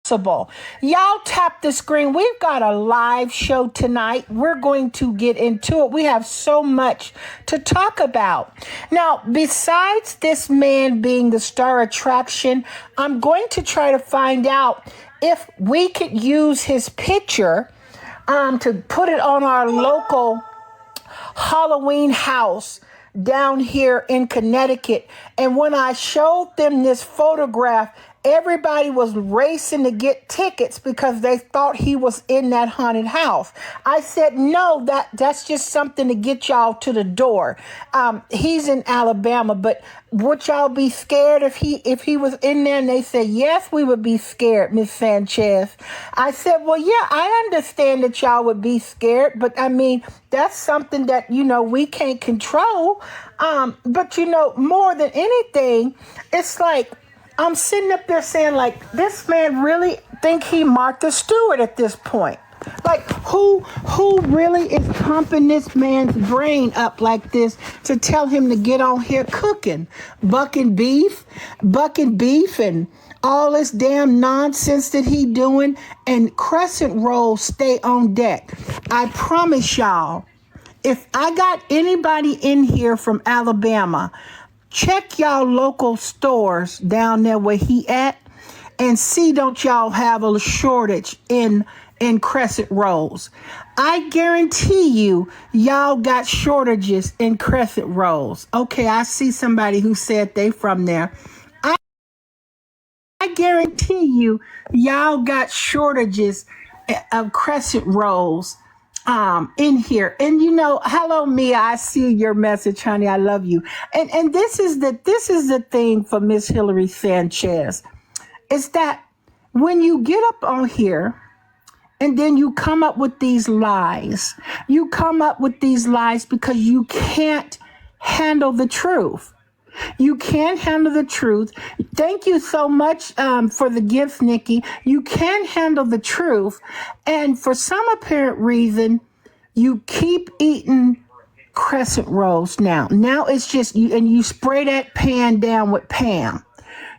possible. Y'all tap the screen. We've got a live show tonight. We're going to get into it. We have so much to talk about. Now, besides this man being the star attraction, I'm going to try to find out if we could use his picture to put it on our local Halloween house down here in Connecticut. And when I showed them this photograph, everybody was racing to get tickets because they thought he was in that haunted house. I said, no, that's just something to get y'all to the door. He's in Alabama, but would y'all be scared if he was in there? And they said, yes, we would be scared, Miss Sanchez. I said, well, yeah, I understand that y'all would be scared, but I mean, that's something that, we can't control. But more than anything, it's like, I'm sitting up there saying, like, this man really think he Martha Stewart at this point. Like, who really is pumping this man's brain up like this to tell him to get on here cooking, bucking beef and all this damn nonsense that he doing, and crescent rolls stay on deck. I promise y'all, if I got anybody in here from Alabama, check y'all local stores down there where he at and see don't y'all have a shortage in crescent rolls. I guarantee you, y'all got shortages in crescent rolls. Okay, I see somebody who said they from there. I guarantee you, y'all got shortages of crescent rolls in here. And hello Mia, I see your message, honey. I love you. And this is the thing for Miss Hillary Sanchez. Is that when you get up on here and then you come up with these lies, because you can't handle the truth. You can't handle the truth. Thank you so much for the gifts, Nikki. You can't handle the truth. And for some apparent reason, you keep eating crescent rolls now. Now it's just, you spray that pan down with Pam.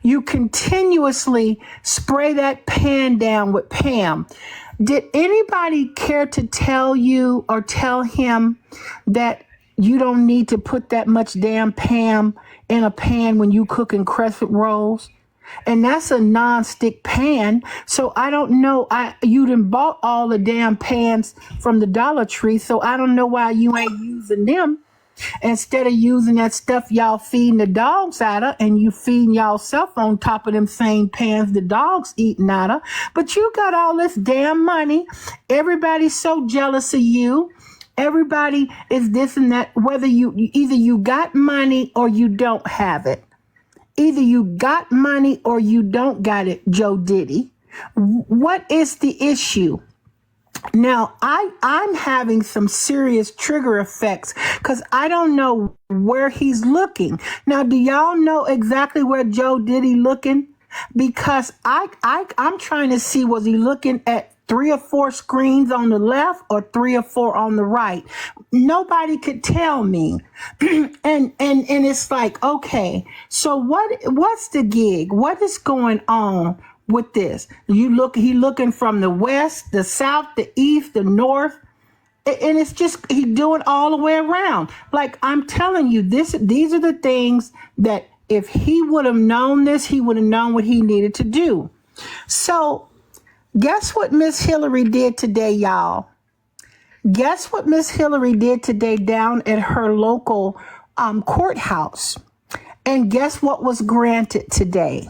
You continuously spray that pan down with Pam. Did anybody care to tell you or tell him that you don't need to put that much damn Pam in a pan when you cooking crescent rolls? And that's a non-stick pan. So I don't know. You done bought all the damn pans from the Dollar Tree. So I don't know why you ain't using them instead of using that stuff y'all feeding the dogs out of, and you feeding y'allself on top of them same pans the dogs eating out of. But you got all this damn money. Everybody's so jealous of you. Everybody is this and that, whether either you got money or you don't have it. Either you got money or you don't got it, Joe Diddy. What is the issue? Now, I'm having some serious trigger effects because I don't know where he's looking. Now, do y'all know exactly where Joe Diddy looking? Because I'm trying to see, was he looking at 3 or 4 screens on the left or 3 or 4 on the right? Nobody could tell me. and it's like, okay, so what's the gig? What is going on with this? He looking from the west, the south, the east, the north. And it's just, he doing all the way around. Like, I'm telling you, these are the things that if he would have known this, he would have known what he needed to do. So guess what Miss Hillary did today, y'all? Guess what Miss Hillary did today down at her local courthouse? And guess what was granted today?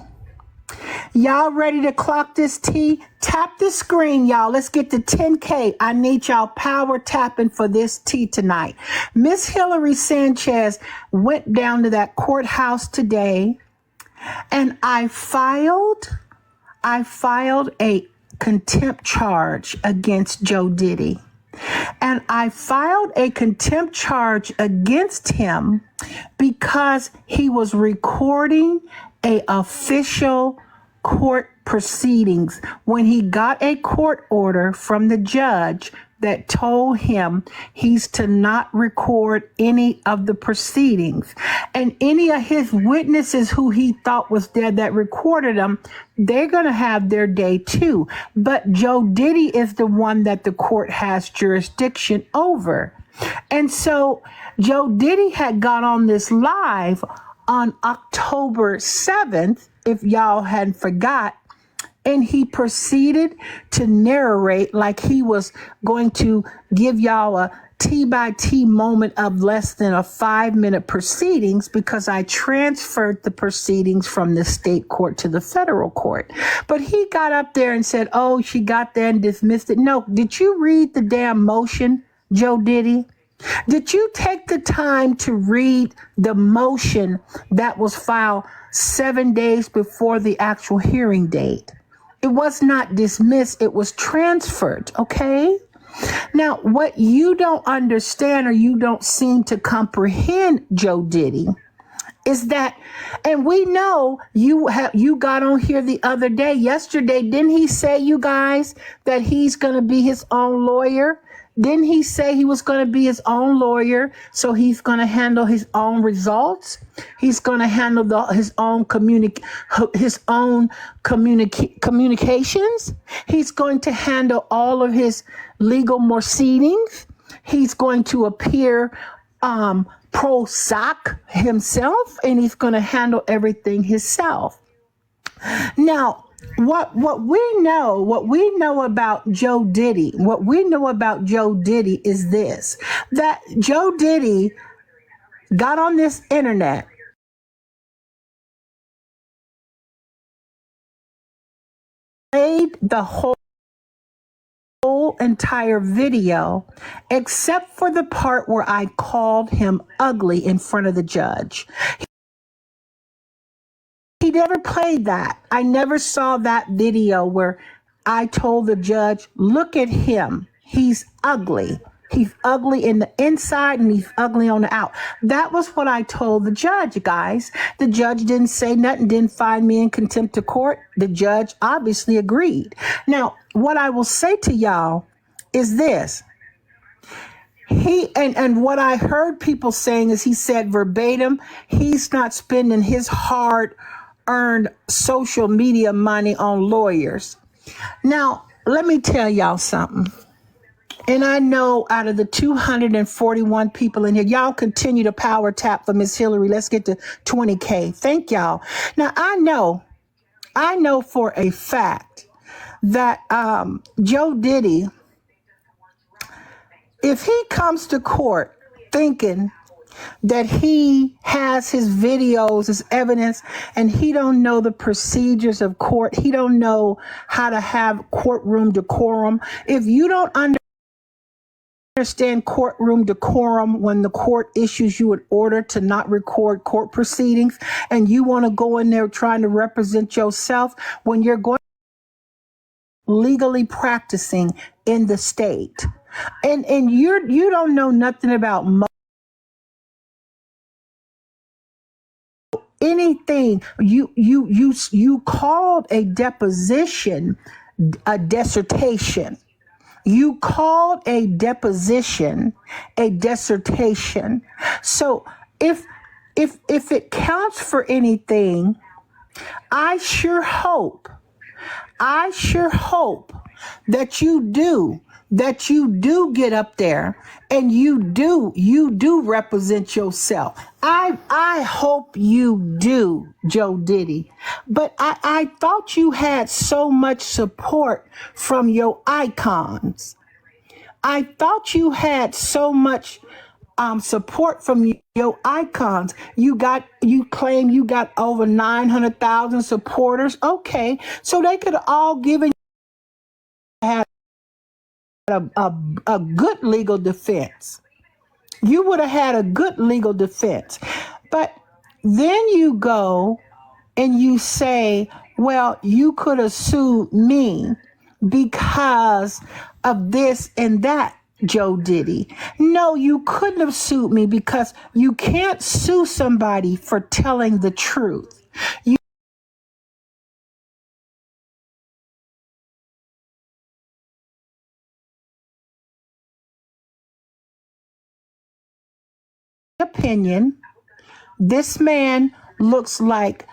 Y'all ready to clock this tea? Tap the screen, y'all. Let's get to 10K. I need y'all power tapping for this tea tonight. Miss Hillary Sanchez went down to that courthouse today, and I filed a contempt charge against Joe Diddy. And I filed a contempt charge against him because he was recording a official court proceedings when he got a court order from the judge that told him he's to not record any of the proceedings. And any of his witnesses who he thought was dead that recorded them, they're going to have their day too. But Joe Diddy is the one that the court has jurisdiction over. And so Joe Diddy had got on this live on October 7th, if y'all hadn't forgot, and he proceeded to narrate like he was going to give y'all a T by T moment of less than a 5-minute proceedings, because I transferred the proceedings from the state court to the federal court. But he got up there and said, oh, she got there and dismissed it. No, did you read the damn motion, Joe Diddy? Did you take the time to read the motion that was filed 7 days before the actual hearing date? It was not dismissed. It was transferred. Okay. Now, what you don't understand or you don't seem to comprehend, Joe Diddy, is that, and we know you got on here the other day, yesterday, didn't he say, you guys, that he's going to be his own lawyer? Didn't he say he was going to be his own lawyer? So he's going to handle his own results. He's going to handle his own communications. He's going to handle all of his legal proceedings. He's going to appear pro soc himself, and he's going to handle everything himself. Now, what we know about Joe Diddy is this, that Joe Diddy got on this internet, played the whole entire video, except for the part where I called him ugly in front of the judge. He never played that. I never saw that video where I told the judge, look at him. He's ugly. He's ugly in the inside and he's ugly on the out. That was what I told the judge, guys. The judge didn't say nothing, didn't find me in contempt of court. The judge obviously agreed. Now, what I will say to y'all is this. And what I heard people saying is, he said verbatim, he's not spending his hard-earned social media money on lawyers. Now, let me tell y'all something. And I know out of the 241 people in here, y'all continue to power tap for Miss Hillary. Let's get to 20K. Thank y'all. Now, I know for a fact that Joe Diddy, if he comes to court thinking that he has his videos as evidence and he don't know the procedures of court, he don't know how to have courtroom decorum. If you don't understand courtroom decorum, when the court issues you an order to not record court proceedings and you want to go in there trying to represent yourself when you're going legally practicing in the state, and you don't know nothing about anything. You called a deposition a dissertation. You called a deposition a dissertation. So if it counts for anything, I sure hope that you do get up there and you do represent yourself. I hope you do, Joe Diddy. But I thought you had so much support from your icons. I thought you had so much support from your icons. You claim you got over 900,000 supporters. Okay, so they could all given had a good legal defense. You would have had a good legal defense. But then you go and you say, well, you could have sued me because of this and that, Joe Diddy. No, you couldn't have sued me, because you can't sue somebody for telling the truth. opinion, this man looks like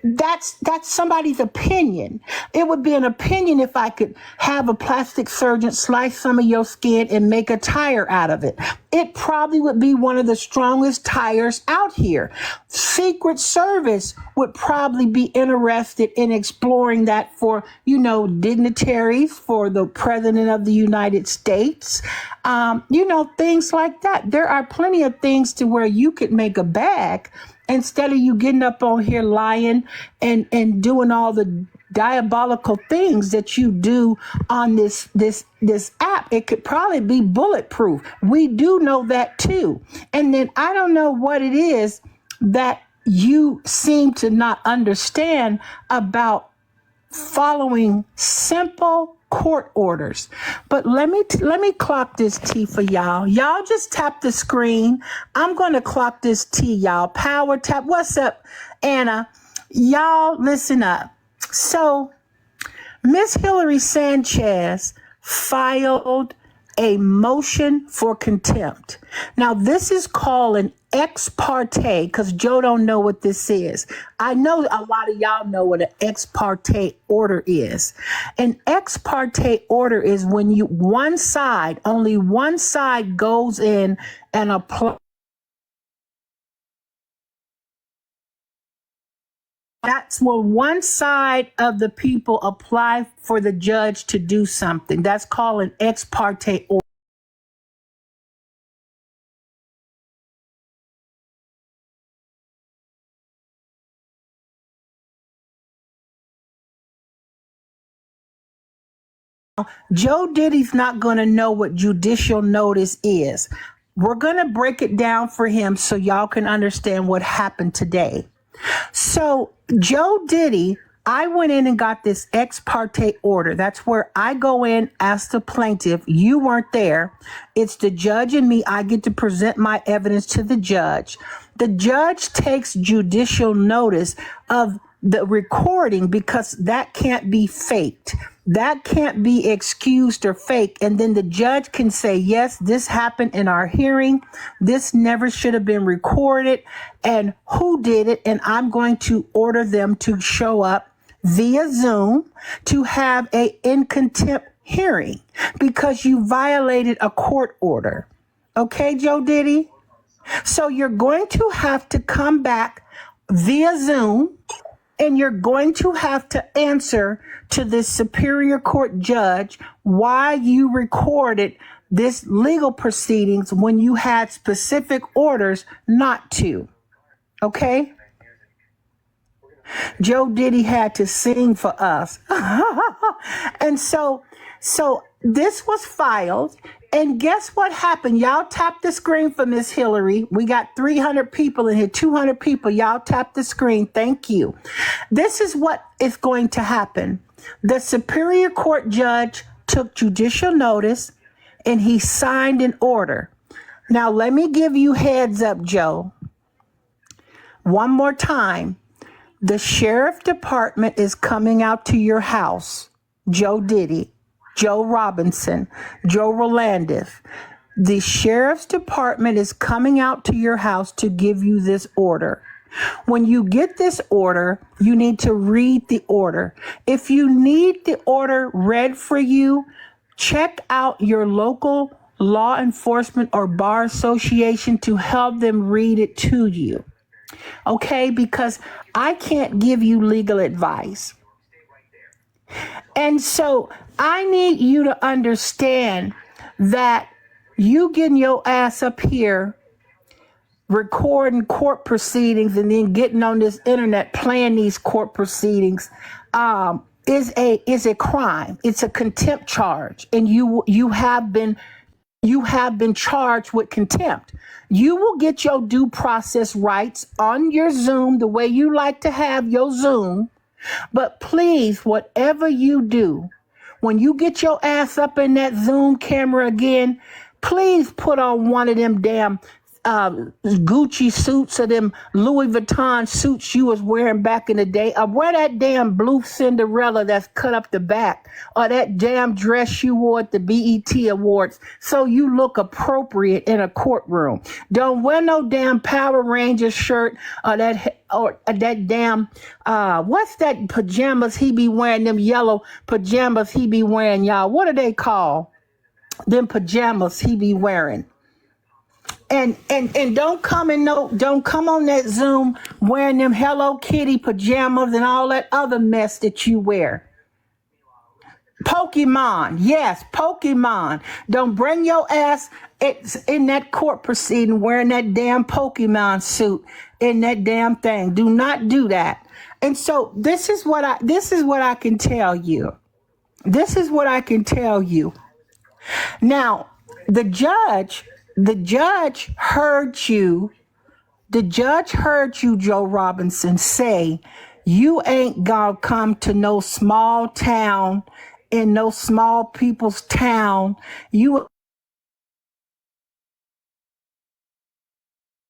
that's somebody's opinion. It would be an opinion if I could have a plastic surgeon slice some of your skin and make a tire out of it. It probably would be one of the strongest tires out here. Secret Service would probably be interested in exploring that for, dignitaries, for the president of the United States, things like that. There are plenty of things to where you could make a bag instead of you getting up on here lying and doing all the diabolical things that you do on this app. It could probably be bulletproof. We do know that too. And then I don't know what it is that you seem to not understand about following simple court orders. But let me clock this T for y'all. Y'all just tap the screen. I'm going to clock this T, y'all. Power tap. What's up, Anna? Y'all listen up. So Miss Hillary Sanchez filed a motion for contempt. Now, this is called an ex parte, because Joe don't know what this is. I know a lot of y'all know what an ex parte order is. An ex parte order is when only one side goes in and applies. That's when one side of the people apply for the judge to do something. That's called an ex parte order. Joe Diddy's not going to know what judicial notice is. We're going to break it down for him so y'all can understand what happened today. So Joe Diddy, I went in and got this ex parte order. That's where I go in, ask the plaintiff. You weren't there. It's the judge and me. I get to present my evidence to the judge. The judge takes judicial notice of the recording because that can't be faked. That can't be excused or fake. And then the judge can say, yes, this happened in our hearing. This never should have been recorded. And who did it? And I'm going to order them to show up via Zoom to have a in contempt hearing because you violated a court order. Okay, Joe Diddy? So you're going to have to come back via Zoom, and you're going to have to answer to this Superior Court judge why you recorded this legal proceedings when you had specific orders not to. Okay? Joe Diddy had to sing for us. And so this was filed. And guess what happened? Y'all tap the screen for Miss Hillary. We got 300 people in here, 200 people. Y'all tap the screen. Thank you. This is what is going to happen. The Superior Court judge took judicial notice and he signed an order. Now, let me give you heads up, Joe. One more time. The sheriff department is coming out to your house, Joe Diddy, Joe Robinson, Joe Rolandis. The sheriff's department is coming out to your house to give you this order. When you get this order, you need to read the order. If you need the order read for you, check out your local law enforcement or bar association to help them read it to you. Okay, because I can't give you legal advice. And so I need you to understand that you getting your ass up here recording court proceedings and then getting on this internet playing these court proceedings is a crime. It's a contempt charge, and you have been charged with contempt. You will get your due process rights on your Zoom the way you like to have your Zoom. But please, whatever you do, when you get your ass up in that Zoom camera again, please put on one of them damn Gucci suits or them Louis Vuitton suits you was wearing back in the day. Or wear that damn blue Cinderella that's cut up the back, or that damn dress you wore at the BET Awards so you look appropriate in a courtroom. Don't wear no damn Power Ranger shirt or that damn what's that pajamas he be wearing, them yellow pajamas he be wearing, y'all. What are they called? Them pajamas he be wearing. And don't come on that Zoom wearing them Hello Kitty pajamas and all that other mess that you wear. Pokemon, yes, Pokemon. Don't bring your ass in that court proceeding wearing that damn Pokemon suit in that damn thing. Do not do that. And so this is what I can tell you. This is what I can tell you. Now, the judge heard you. The judge heard you, Joe Robinson, say you ain't gonna come to no small town in no small people's town. You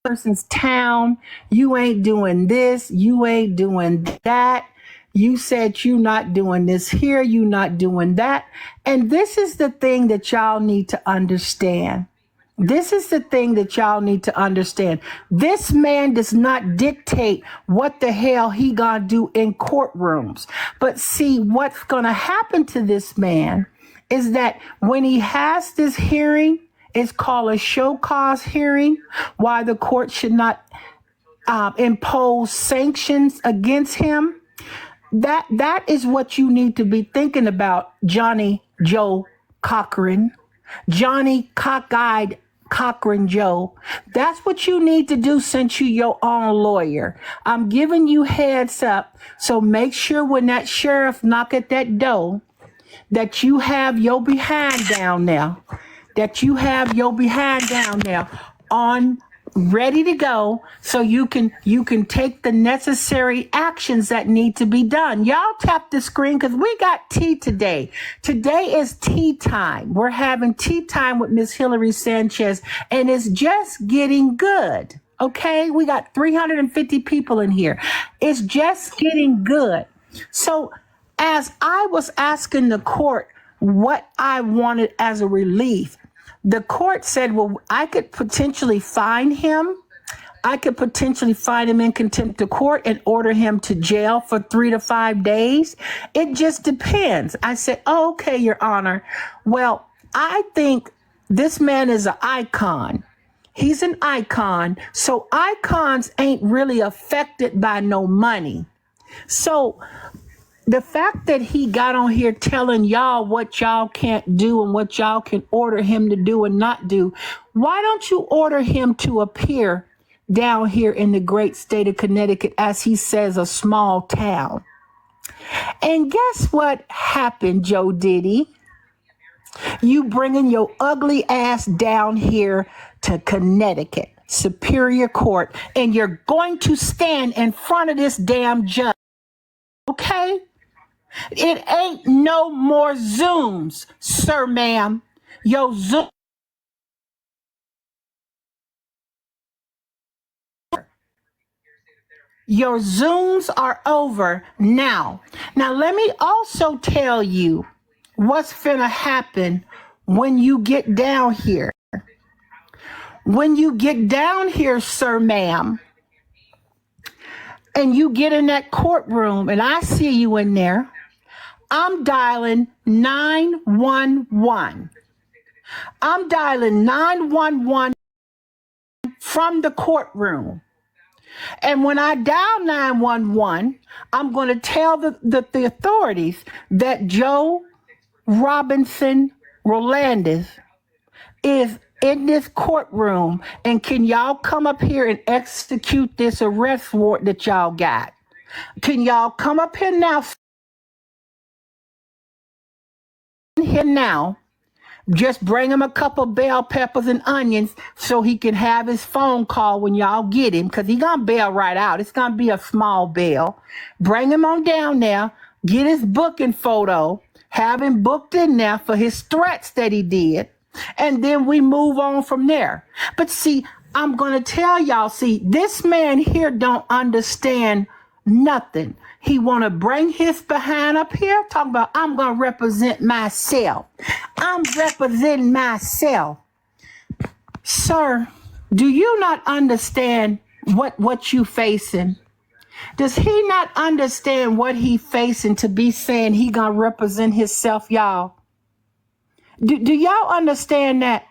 person's town. You ain't doing this. You ain't doing that. You said you not doing this here. You not doing that. And this is the thing that y'all need to understand. This is the thing that y'all need to understand. This man does not dictate what the hell he gonna do in courtrooms. But see, what's gonna happen to this man is that when he has this hearing, it's called a show cause hearing, why the court should not impose sanctions against him. That is what you need to be thinking about, Johnny Joe Cochran. Johnny Cockeyed Cochran Joe. That's what you need to do since you your own lawyer. I'm giving you heads up. So make sure when that sheriff knock at that door that you have your behind down there. That you have your behind down there on ready to go so you can take the necessary actions that need to be done. Y'all tap the screen because we got tea today. Today is tea time. We're having tea time with Miss Hillary Sanchez, and it's just getting good. Okay, we got 350 people in here. It's just getting good. So as I was asking the court what I wanted as a relief, the court said, well, I could potentially fine him. I could potentially fine him in contempt of court and order him to jail for 3 to 5 days. It just depends. I said, oh, okay, Your Honor. Well, I think this man is an icon. He's an icon. So icons ain't really affected by no money. So the fact that he got on here telling y'all what y'all can't do and what y'all can order him to do and not do, why don't you order him to appear down here in the great state of Connecticut, as he says, a small town? And guess what happened, Joe Diddy? You bringing your ugly ass down here to Connecticut Superior Court, and you're going to stand in front of this damn judge, okay? It ain't no more Zooms, sir, ma'am. Your Zoom. Your Zooms are over now. Now, let me also tell you what's finna happen when you get down here. When you get down here, sir, ma'am, and you get in that courtroom and I see you in there, I'm dialing 911. I'm dialing 911 from the courtroom. And when I dial 911, I'm going to tell the authorities that Joe Robinson Rolandis is in this courtroom, and can y'all come up here and execute this arrest warrant that y'all got? Can y'all come up here now? Here now, just bring him a couple bell peppers and onions so he can have his phone call when y'all get him, because he gonna bail right out. It's gonna be a small bail. Bring him on down there, get his booking photo, have him booked in there for his threats that he did, and then we move on from there. But see, I'm going to tell y'all, see, this man here don't understand nothing. He want to bring his behind up here, talking about, I'm going to represent myself. I'm representing myself. Sir, do you not understand what you facing? Does he not understand what he facing to be saying he going to represent himself, y'all? Do y'all understand that?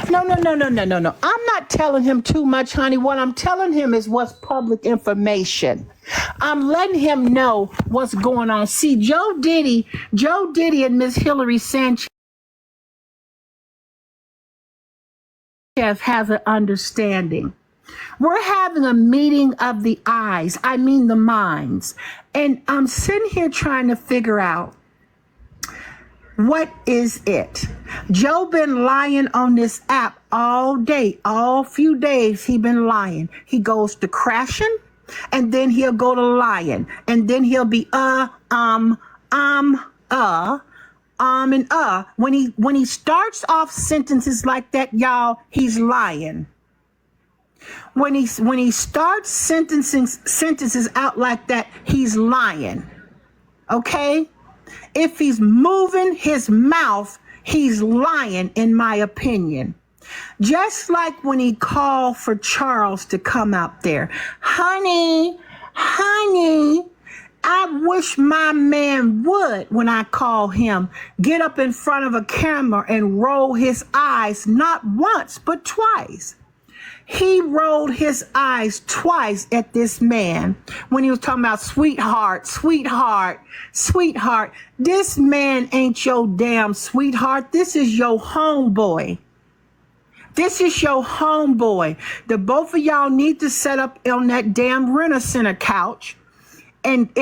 No. I'm not telling him too much, honey. What I'm telling him is what's public information. I'm letting him know what's going on. See, Joe Diddy and Miss Hillary Sanchez has an understanding. We're having a meeting of the eyes, I mean the minds. And I'm sitting here trying to figure out, what is it? Joe been lying on this app all day, all few days he been lying. He goes to crashing, and then he'll go to lying, and then he'll be and When he starts off sentences like that, y'all, he's lying. When he starts sentences out like that, he's lying. Okay? If he's moving his mouth, he's lying, in my opinion. Just like when he called for Charles to come out there. Honey, I wish my man would, when I call him, get up in front of a camera and roll his eyes, not once, but twice. He rolled his eyes twice at this man when he was talking about sweetheart. This man ain't your damn sweetheart. This is your homeboy. The both of y'all need to set up on that damn Rent-A-Center couch and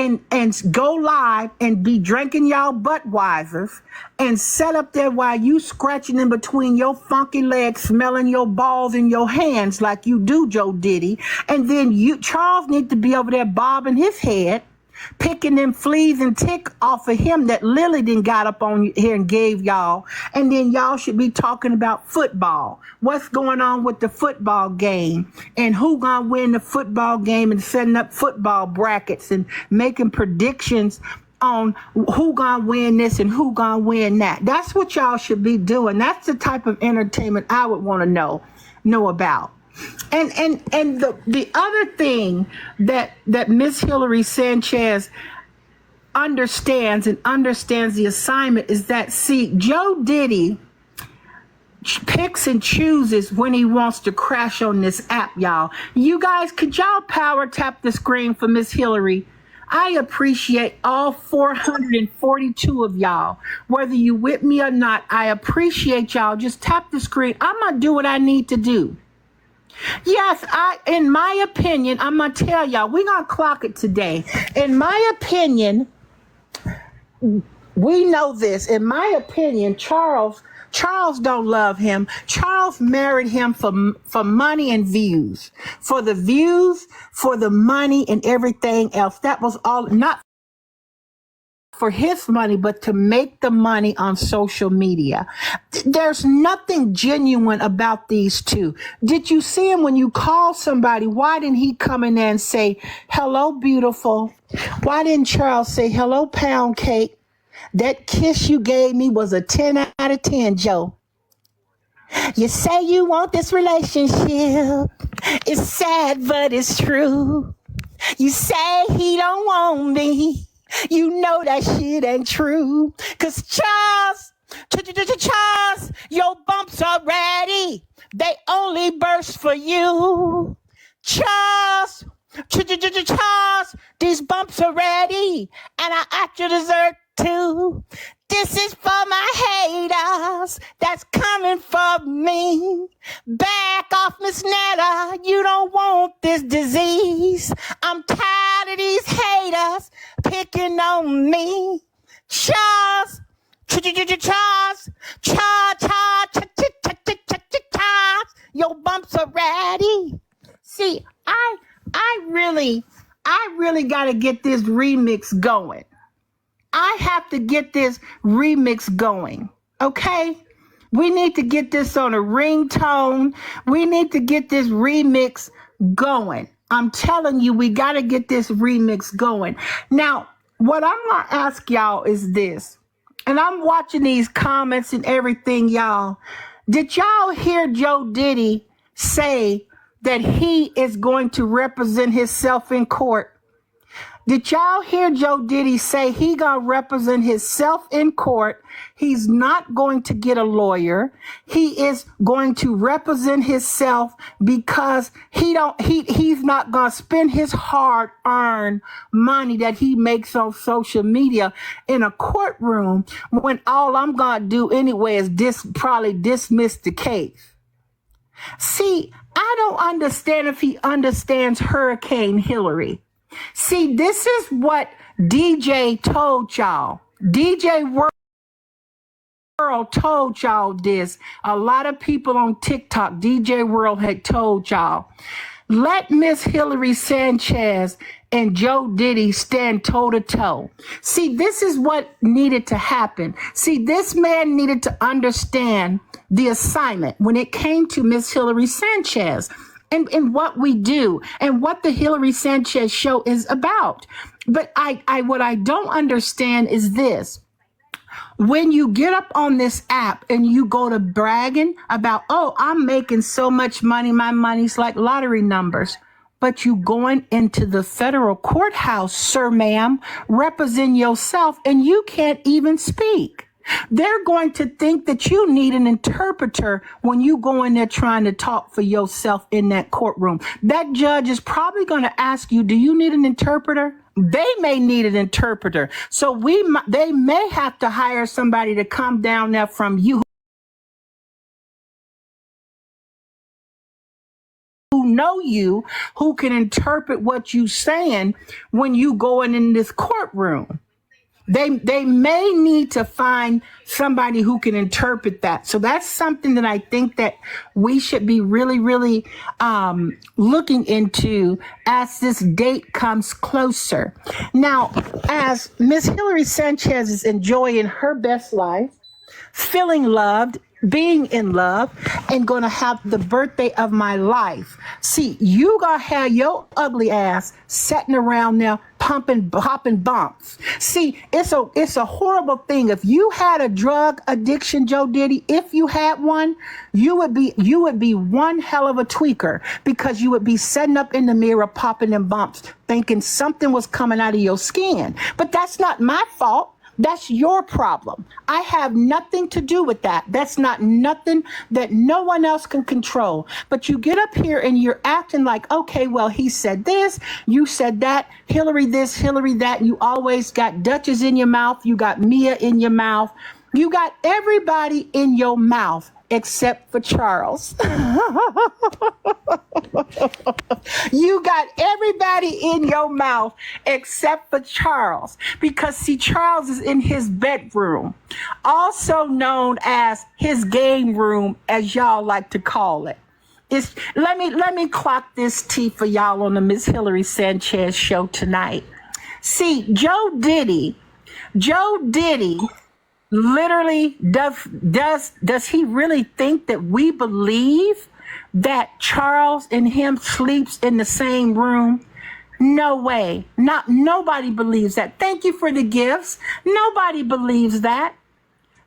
go live and be drinking y'all Budweisers and set up there while you scratching in between your funky legs, smelling your balls in your hands like you do, Joe Diddy. And then Charles need to be over there bobbing his head, picking them fleas and tick off of him that Lily done got up on here and gave y'all. And then y'all should be talking about football. What's going on with the football game and who gonna win the football game, and setting up football brackets and making predictions on who gonna win this and who gonna win that. That's what y'all should be doing. That's the type of entertainment I would want to know about. And the other thing that Miss Hillary Sanchez understands the assignment is that, see, Joe Diddy picks and chooses when he wants to crash on this app, y'all. You guys, could y'all power tap the screen for Miss Hillary? I appreciate all 442 of y'all. Whether you with me or not, I appreciate y'all. Just tap the screen. I'm going to do what I need to do. Yes, in my opinion, I'm going to tell y'all, we're going to clock it today. In my opinion, we know this. In my opinion, Charles don't love him. Charles married him for money and views. For the money and everything else. That was all, not for his money, but to make the money on social media. There's nothing genuine about these two. Did you see him when you call somebody? Why didn't he come in there and say, hello, beautiful? Why didn't Charles say, hello, pound cake? That kiss you gave me was a 10 out of 10, Joe. You say you want this relationship. It's sad, but it's true. You say he don't want me. You know that shit ain't true. 'Cause Charles, your bumps are ready. They only burst for you. Charles, these bumps are ready. And I actually deserve to. This is for my haters that's coming for me. Back off, Miss Netta. You don't want this disease. I'm tired of these haters picking on me. Charles, your bumps are ready. See, I really got to get this remix going. I have to get this remix going, okay? We need to get this on a ringtone. We need to get this remix going. I'm telling you, we got to get this remix going. Now, what I'm going to ask y'all is this, and I'm watching these comments and everything, y'all. Did y'all hear Joe Diddy say that he is going to represent himself in court? Did y'all hear Joe Diddy say he gonna represent himself in court? He's not going to get a lawyer. He is going to represent himself because he's not gonna spend his hard-earned money that he makes on social media in a courtroom when all I'm gonna do anyway is probably dismiss the case. See, I don't understand if he understands Hurricane Hillary. See, this is what DJ told y'all. DJ World told y'all this. A lot of people on TikTok, DJ World had told y'all. Let Miss Hillary Sanchez and Joe Diddy stand toe to toe. See, this is what needed to happen. See, this man needed to understand the assignment when it came to Miss Hillary Sanchez. And what we do and what the Hillary Sanchez show is about. But what I don't understand is this. When you get up on this app and you go to bragging about, oh, I'm making so much money, my money's like lottery numbers. But you going into the federal courthouse, sir, ma'am, represent yourself and you can't even speak. They're going to think that you need an interpreter when you go in there trying to talk for yourself in that courtroom. That judge is probably going to ask you, do you need an interpreter? They may need an interpreter. So they may have to hire somebody to come down there from you who know you, who can interpret what you're saying when you going in this courtroom. They may need to find somebody who can interpret that. So that's something that I think that we should be really, really looking into as this date comes closer. Now, as Miss Hillary Sanchez is enjoying her best life, feeling loved, being in love, and gonna have the birthday of my life. See, you gonna have your ugly ass sitting around there popping bumps. See, it's a horrible thing. If you had a drug addiction, Joe Diddy, if you had one, you would be one hell of a tweaker because you would be sitting up in the mirror popping them bumps, thinking something was coming out of your skin. But that's not my fault. That's your problem. I have nothing to do with that. That's not nothing that no one else can control. But you get up here and you're acting like, okay, well, he said this, you said that, Hillary this, Hillary that. You always got Duchess in your mouth. You got Mia in your mouth. You got everybody in your mouth except for Charles. You got everybody in your mouth except for Charles. Because see, Charles is in his bedroom, also known as his game room, as y'all like to call it. Let me clock this tea for y'all on the Miss Hillary Sanchez show tonight. See, Joe Diddy literally does he really think that we believe that Charles and him sleeps in the same room? No way. Nobody believes that. Thank you for the gifts. Nobody believes that.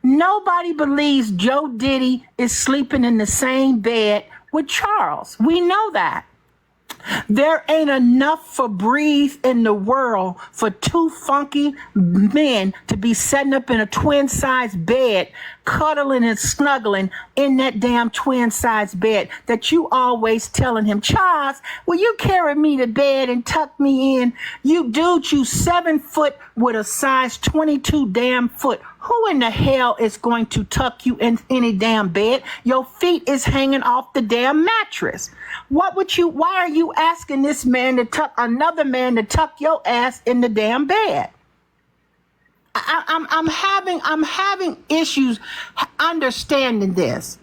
Nobody believes Joe Diddy is sleeping in the same bed with Charles. We know that. There ain't enough Febreze in the world for two funky men to be setting up in a twin-size bed, cuddling and snuggling in that damn twin-size bed that you always telling him, Charles, will you carry me to bed and tuck me in? You 7 foot with a size 22 damn foot. Who in the hell is going to tuck you in any damn bed? Your feet is hanging off the damn mattress. Why are you asking this man to tuck another man to tuck your ass in the damn bed? I'm having issues understanding this.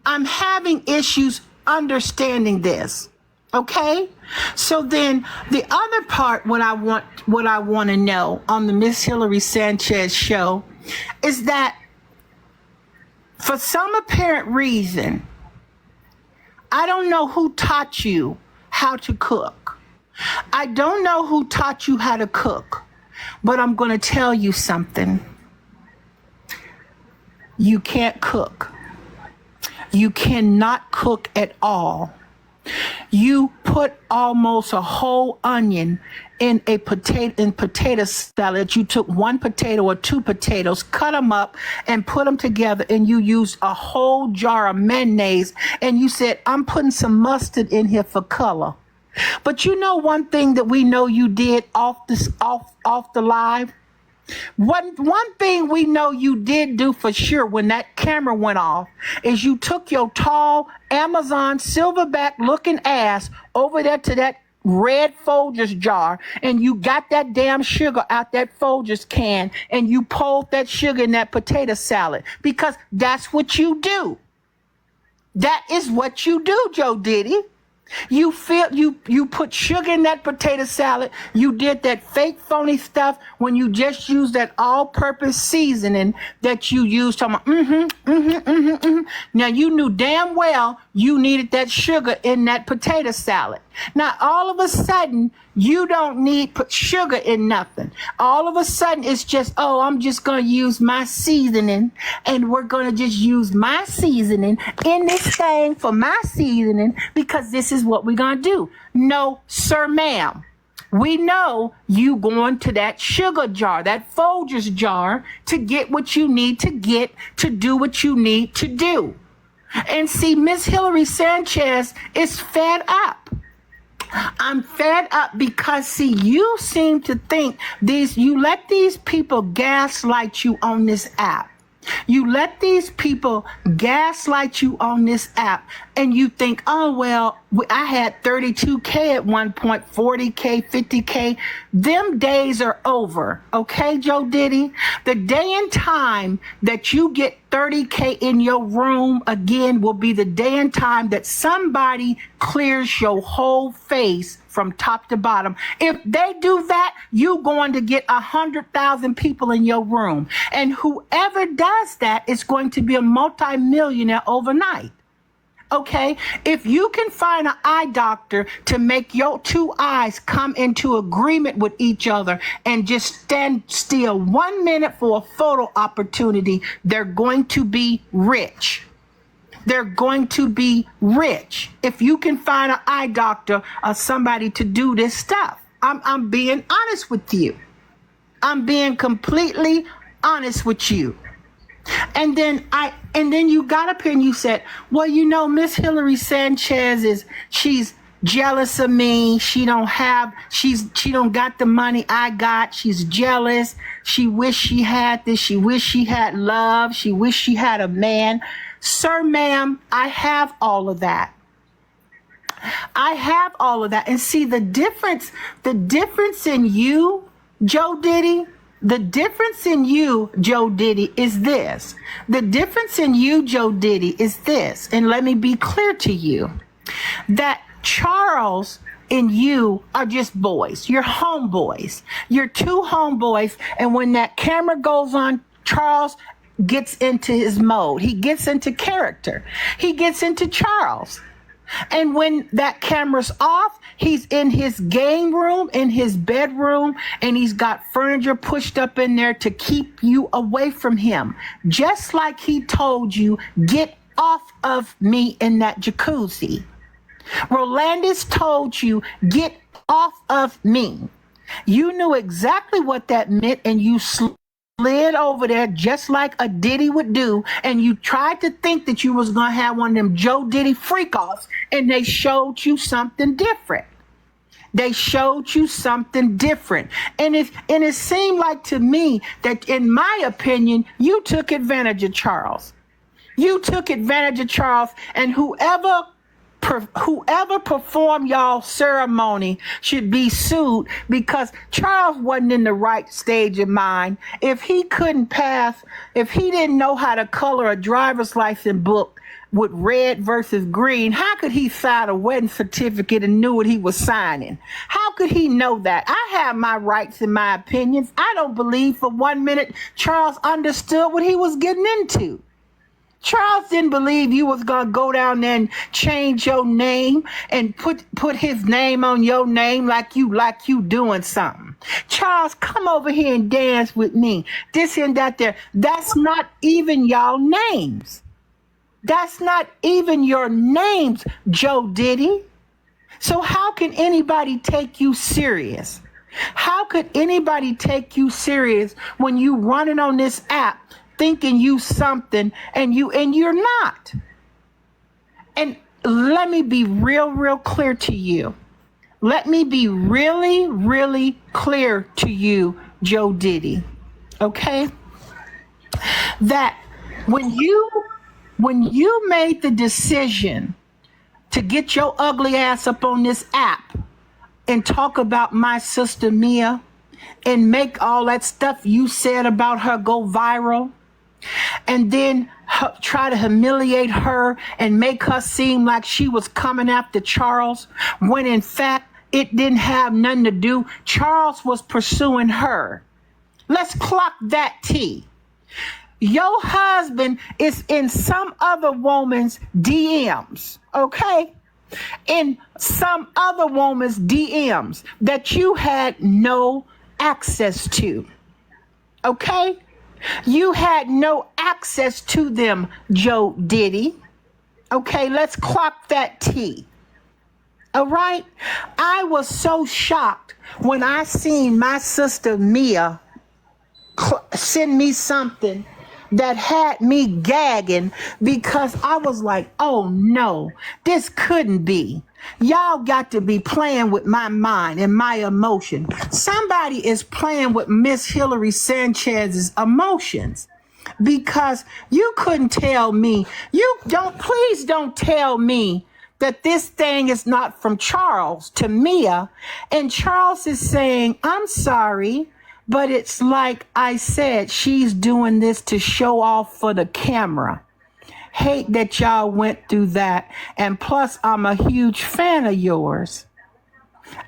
I'm having issues understanding this. Okay? So then the other part, what I want to know on the Miss Hillary Sanchez show is that For some apparent reason, I don't know who taught you how to cook. I don't know who taught you how to cook, but I'm going to tell you something. You can't cook. You cannot cook at all. You put almost a whole onion in potato salad. You took one potato or two potatoes, cut them up and put them together, and you used a whole jar of mayonnaise, and you said, I'm putting some mustard in here for color. But you know one thing that we know you did off the live? One thing we know you did do for sure when that camera went off is you took your tall Amazon silverback looking ass over there to that red Folgers jar, and you got that damn sugar out that Folgers can, and you pulled that sugar in that potato salad, because that's what you do. That is what you do, Joe Diddy. You put sugar in that potato salad. You did that fake phony stuff when you just used that all-purpose seasoning that you used. Now you knew damn well you needed that sugar in that potato salad. Now all of a sudden you don't need put sugar in nothing. All of a sudden it's just, oh, I'm just gonna use my seasoning, and we're gonna just use my seasoning in this thing for my seasoning because this is what we're gonna do. No, sir, ma'am. We know you going to that sugar jar, that Folgers jar, to get what you need to get to do what you need to do. And see, Miss Hillary Sanchez is fed up. I'm fed up because, see, you seem to think you let these people gaslight you on this app. You let these people gaslight you on this app, and you think, oh, well, I had 32K at one point, 40K, 50K. Them days are over. Okay, Joe Diddy? The day and time that you get 30K in your room again will be the day and time that somebody clears your whole face from top to bottom. If they do that, you going to get 100,000 people in your room. And whoever does that is going to be a multimillionaire overnight. Okay, if you can find an eye doctor to make your two eyes come into agreement with each other and just stand still 1 minute for a photo opportunity, they're going to be rich. They're going to be rich. If you can find an eye doctor or somebody to do this stuff, I'm being honest with you. I'm being completely honest with you. And then you got up here and you said, well, you know, Miss Hillary Sanchez she's jealous of me. She don't got the money I got. She's jealous. She wish she had this. She wish she had love. She wish she had a man. Sir, ma'am, I have all of that. I have all of that. And see, the difference in you, Joe Diddy, the difference in you, Joe Diddy, is this. The difference in you, Joe Diddy, is this. And let me be clear to you that Charles and you are just boys. You're homeboys. You're two homeboys. And when that camera goes on, Charles gets into his mode. He gets into character. He gets into Charles. And when that camera's off, he's in his game room, in his bedroom, and he's got furniture pushed up in there to keep you away from him. Just like he told you, get off of me in that jacuzzi. Rolandis told you, get off of me. You knew exactly what that meant, and you slid over there just like a Diddy would do, and you tried to think that you was gonna have one of them Joe Diddy freak-offs, and they showed you something different. They showed you something different. And it seemed like to me that, in my opinion, you took advantage of Charles. You took advantage of Charles, and whoever performed y'all ceremony should be sued, because Charles wasn't in the right stage of mind. If he didn't know how to color a driver's license book with red versus green, how could he sign a wedding certificate and knew what he was signing? How could he know that? I have my rights and my opinions. I don't believe for 1 minute Charles understood what he was getting into. Charles didn't believe you was gonna go down there and change your name and put his name on your name like you doing something. Charles, come over here and dance with me. This and that there. That's not even y'all names. That's not even your names, Joe Diddy. So how can anybody take you serious? How could anybody take you serious when you running on this app thinking you something and you're not? And let me be real clear to you. Let me be really clear to you, Joe Diddy. Okay? That when you made the decision to get your ugly ass up on this app and talk about my sister Mia and make all that stuff you said about her go viral, and then try to humiliate her and make her seem like she was coming after Charles, when in fact it didn't have nothing to do. Charles was pursuing her. Let's clock that T. Your husband is in some other woman's DMs, okay? In some other woman's DMs that you had no access to, okay? You had no access to them, Joe Diddy. Okay, let's clock that T. All right? I was so shocked when I seen my sister Mia send me something that had me gagging, because I was like, oh no, this couldn't be. Y'all got to be playing with my mind and my emotion. Somebody is playing with Miss Hillary Sanchez's emotions, because you couldn't tell me, please don't tell me that this thing is not from Charles to Mia, and Charles is saying, I'm sorry, but it's like I said, she's doing this to show off for the camera. Hate that y'all went through that. And plus, I'm a huge fan of yours.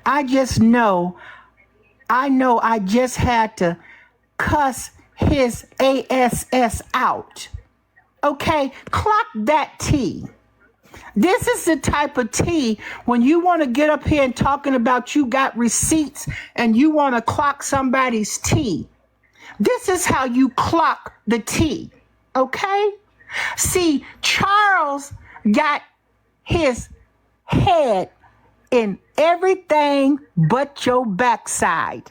I know I just had to cuss his ASS out. Okay, clock that T. This is the type of tea when you want to get up here and talking about you got receipts and you want to clock somebody's tea. This is how you clock the tea, okay? See, Charles got his head in everything but your backside.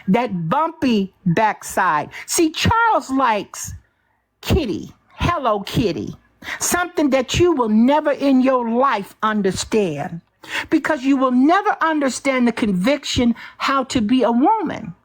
That bumpy backside. See, Charles likes Kitty, Hello Kitty. Something that you will never in your life understand, because you will never understand the conviction how to be a woman.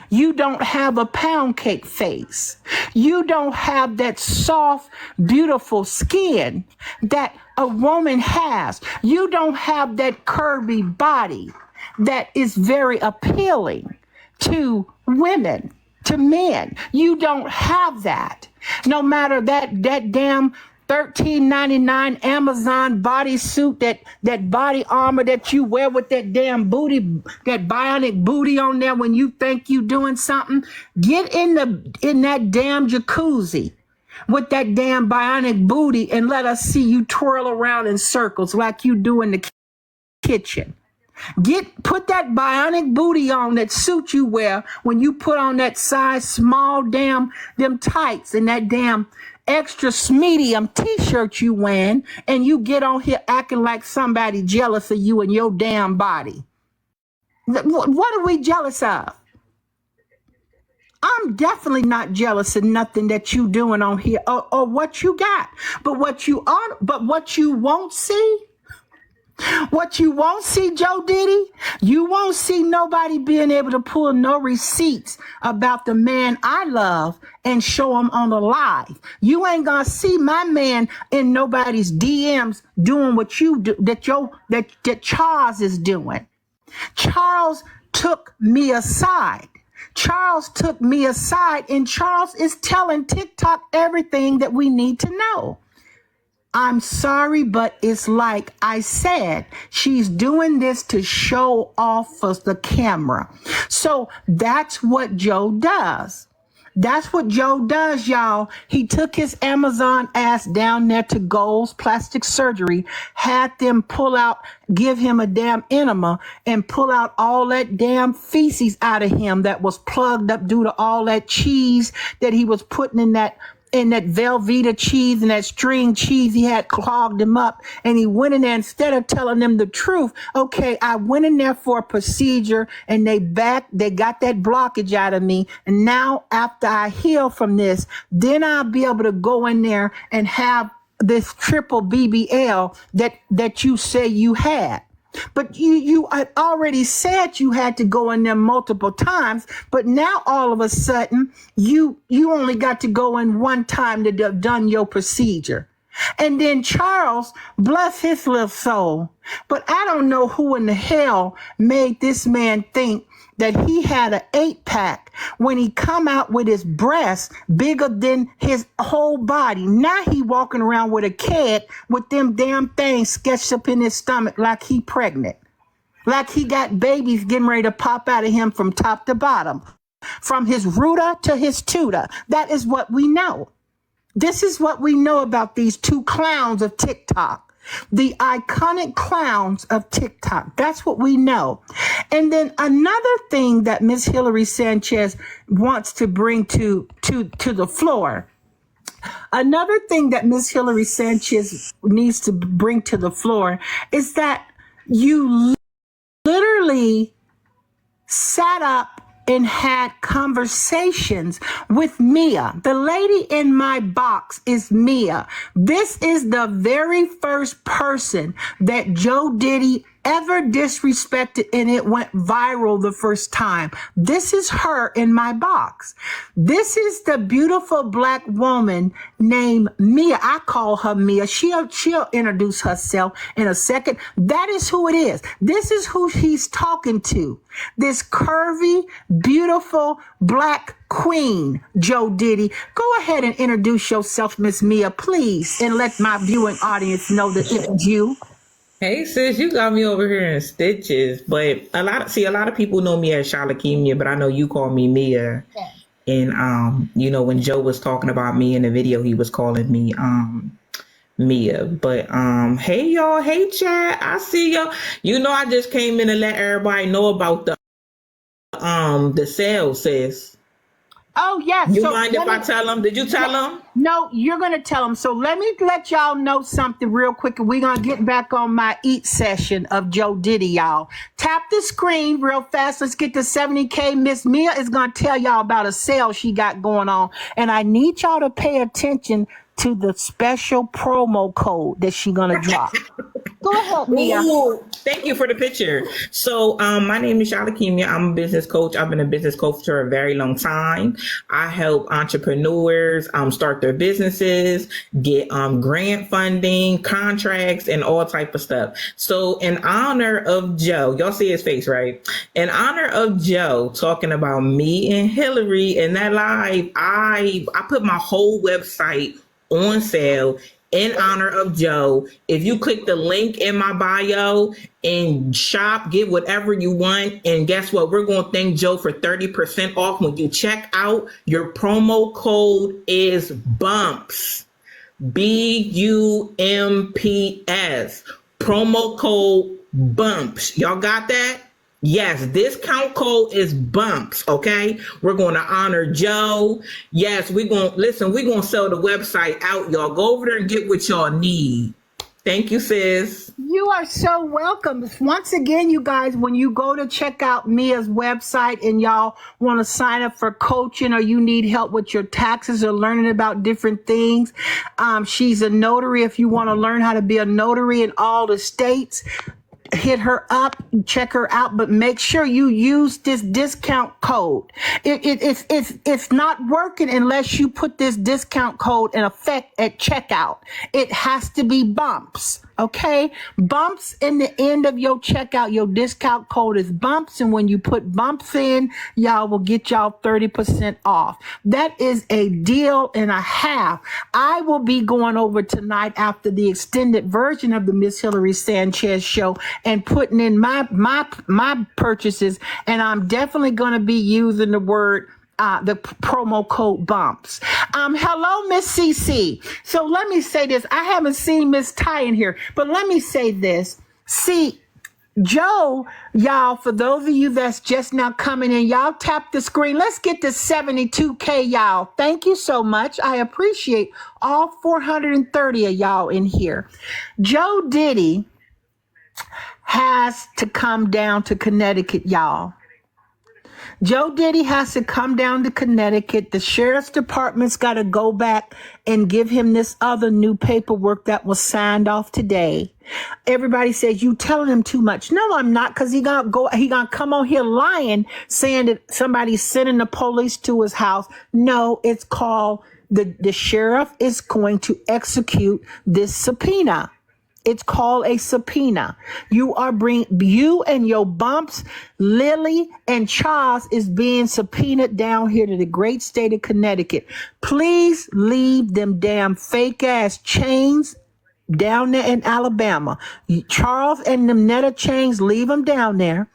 You don't have a pound cake face. You don't have that soft, beautiful skin that a woman has. You don't have that curvy body that is very appealing to women, to men. You don't have that. No matter that damn $13.99 Amazon bodysuit, that body armor that you wear with that damn booty, that bionic booty on there when you think you doing something. Get in that damn jacuzzi with that damn bionic booty and let us see you twirl around in circles like you do in the kitchen. Put that bionic booty on, that suit you wear when you put on that size small them tights and that damn extra medium t-shirt you wearing, and you get on here acting like somebody jealous of you and your damn body. What are we jealous of? I'm definitely not jealous of nothing that you doing on here or what you got. But what you won't see, Joe Diddy, you won't see nobody being able to pull no receipts about the man I love and show him on the live. You ain't gonna see my man in nobody's DMs doing what you do, that Charles is doing. Charles took me aside. And Charles is telling TikTok everything that we need to know. I'm sorry, but it's like I said, she's doing this to show off for the camera. So that's what Joe does. That's what Joe does, y'all. He took his Amazon ass down there to Gold's Plastic Surgery, had them give him a damn enema and pull out all that damn feces out of him that was plugged up due to all that cheese that he was putting in that Velveeta cheese and that string cheese. He had clogged him up, and he went in there instead of telling them the truth. Okay, I went in there for a procedure and they got that blockage out of me. And now after I heal from this, then I'll be able to go in there and have this triple BBL that you say you had. But you had already said you had to go in there multiple times, but now all of a sudden you only got to go in one time to have done your procedure. And then Charles, bless his little soul, but I don't know who in the hell made this man think that he had an 8-pack when he come out with his breasts bigger than his whole body. Now he walking around with a kid with them damn things sketched up in his stomach like he pregnant. Like he got babies getting ready to pop out of him from top to bottom. From his rooter to his tutor. That is what we know. This is what we know about these two clowns of TikTok. The iconic clowns of TikTok. That's what we know. And then another thing that Ms. Hillary Sanchez wants to bring to the floor. Another thing that Ms. Hillary Sanchez needs to bring to the floor is that you literally sat up and had conversations with Mia. The lady in my box is Mia. This is the very first person that Joe Diddy ever disrespected, and it went viral the first time. This is her in my box. This is the beautiful black woman named Mia. I call her Mia. She'll introduce herself in a second. That is who it is. This is who he's talking to. This curvy, beautiful black queen, Joe Diddy. Go ahead and introduce yourself, Miss Mia, please, and let my viewing audience know that it's you. Hey sis, you got me over here in stitches, but a lot of people know me as Shalakemia, but I know you call me Mia. And when Joe was talking about me in the video, he was calling me Mia. But hey y'all, hey chat, I see y'all. I just came in to let everybody know about the sale, sis. Oh, yes. You mind if I tell them? Did you tell them? No, you're going to tell them. So let me let y'all know something real quick. And we're going to get back on my eat session of Joe Diddy, y'all. Tap the screen real fast. Let's get to 70K. Miss Mia is going to tell y'all about a sale she got going on. And I need y'all to pay attention to the special promo code that she's going to drop. Go ahead, Mia. Ooh, thank you for the picture. So my name is Shalakemia. I'm a business coach. I've been a business coach for a very long time. I help entrepreneurs start their businesses, get grant funding, contracts, and all type of stuff. So in honor of Joe, y'all see his face, right? In honor of Joe talking about me and Hillary in that live, I put my whole website on sale in honor of Joe. If you click the link in my bio and shop, get whatever you want. And guess what? We're going to thank Joe for 30% off when you check out. Your promo code is BUMPS. BUMPS. Promo code BUMPS. Y'all got that? Yes, discount code is BUMPS, okay? We're going to honor Joe. Yes, we're going to sell the website out, y'all. Go over there and get what y'all need. Thank you, sis. You are so welcome. Once again, you guys, when you go to check out Mia's website and y'all want to sign up for coaching or you need help with your taxes or learning about different things, she's a notary. If you want to learn how to be a notary in all the states, hit her up, check her out, but make sure you use this discount code. It's not working unless you put this discount code in effect at checkout. It has to be BUMPS. Okay, bumps in the end of your checkout. Your discount code is bumps, and when you put bumps in, y'all will get y'all 30% off. That is a deal and a half. I will be going over tonight after the extended version of the Miss Hillary Sanchez show and putting in my purchases, and I'm definitely going to be using the word promo code bumps. Hello, Miss CC. So let me say this. I haven't seen Miss Ty in here, but let me say this. See, Joe, y'all, for those of you that's just now coming in, y'all tap the screen. Let's get to 72K, y'all. Thank you so much. I appreciate all 430 of y'all in here. Joe Diddy has to come down to Connecticut, y'all. Joe Diddy has to come down to Connecticut. The sheriff's department's got to go back and give him this other new paperwork that was signed off today. Everybody says, you telling him too much. No, I'm not, because he gonna come on here lying, saying that somebody's sending the police to his house. No, it's called, the sheriff is going to execute this subpoena. It's called a subpoena. You and your bumps, Lily and Charles, is being subpoenaed down here to the great state of Connecticut. Please leave them damn fake ass chains down there in Alabama. Charles and them Netta chains, leave them down there.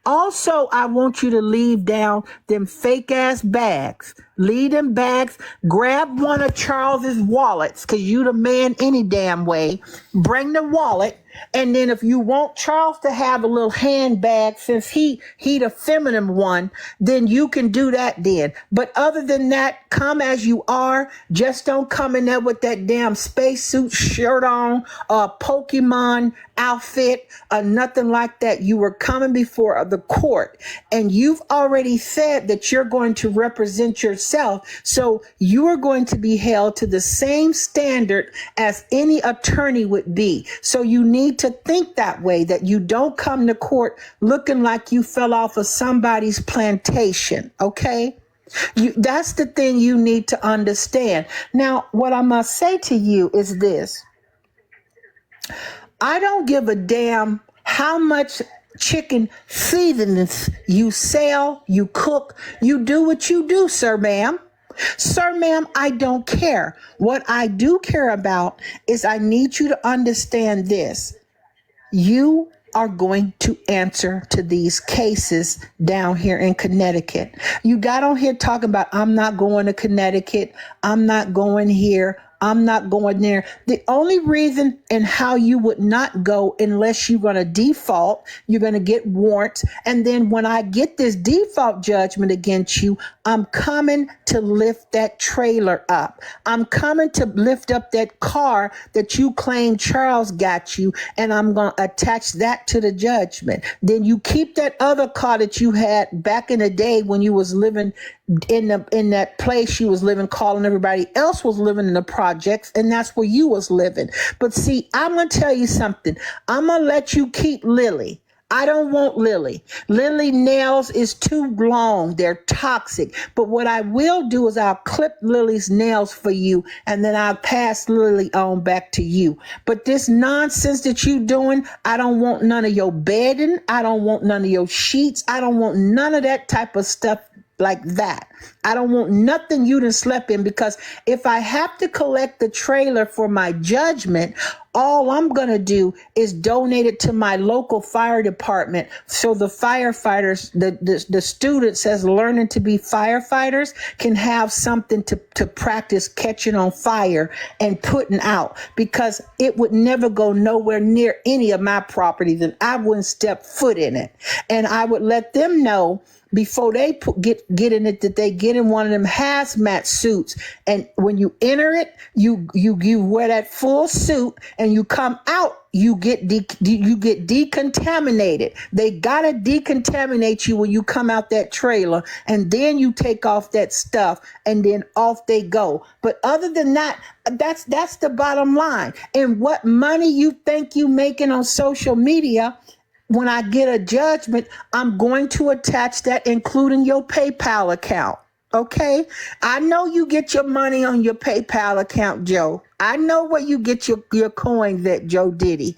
Also, I want you to leave down them fake ass bags. Leave them bags. Grab one of Charles's wallets, because you the man any damn way. Bring the wallet. And then if you want Charles to have a little handbag, since he the feminine one, then you can do that then. But other than that, come as you are. Just don't come in there with that damn spacesuit shirt on, Pokemon outfit, nothing like that. You were coming before the court, and you've already said that you're going to represent yourself. So you are going to be held to the same standard as any attorney would be. So you need to think that way, that you don't come to court looking like you fell off of somebody's plantation. Okay? That's the thing you need to understand. Now, what I must say to you is this. I don't give a damn how much chicken seasonings you sell, you cook, you do what you do, sir, ma'am. Sir, ma'am, I don't care. What I do care about is I need you to understand this. You are going to answer to these cases down here in Connecticut. You got on here talking about, I'm not going to Connecticut. I'm not going here. I'm not going there. The only reason and how you would not go, unless you're going to default, you're going to get warrants. And then when I get this default judgment against you, I'm coming to lift that trailer up. I'm coming to lift up that car that you claim Charles got you, and I'm going to attach that to the judgment. Then you keep that other car that you had back in the day when you was living in that place you was living, calling everybody else was living in the projects, and that's where you was living. But see, I'm going to tell you something. I'm going to let you keep Lily. I don't want Lily. Lily nails is too long. They're toxic. But what I will do is I'll clip Lily's nails for you, and then I'll pass Lily on back to you. But this nonsense that you doing, I don't want none of your bedding. I don't want none of your sheets. I don't want none of that type of stuff like that. I don't want nothing you done slept in, because if I have to collect the trailer for my judgment, all I'm going to do is donate it to my local fire department. So the firefighters, the students as learning to be firefighters can have something to practice catching on fire and putting out, because it would never go nowhere near any of my properties, and I wouldn't step foot in it. And I would let them know before they get in it that they get in one of them hazmat suits, and when you enter it, you wear that full suit, and you come out, you get decontaminated. They gotta decontaminate you when you come out that trailer, and then you take off that stuff, and then off they go. But other than that, that's the bottom line. And what money you think you making on social media, when I get a judgment, I'm going to attach that, including your PayPal account. Okay? I know you get your money on your PayPal account, Joe. I know where you get your coins at, Joe Diddy,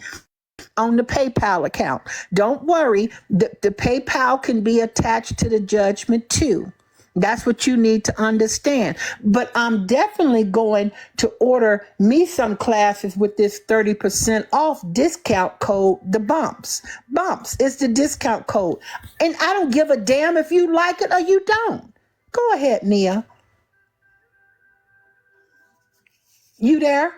on the PayPal account. Don't worry. The PayPal can be attached to the judgment too. That's what you need to understand. But I'm definitely going to order me some classes with this 30% off discount code, the bumps. Bumps is the discount code. And I don't give a damn if you like it or you don't. Go ahead, Mia. You there?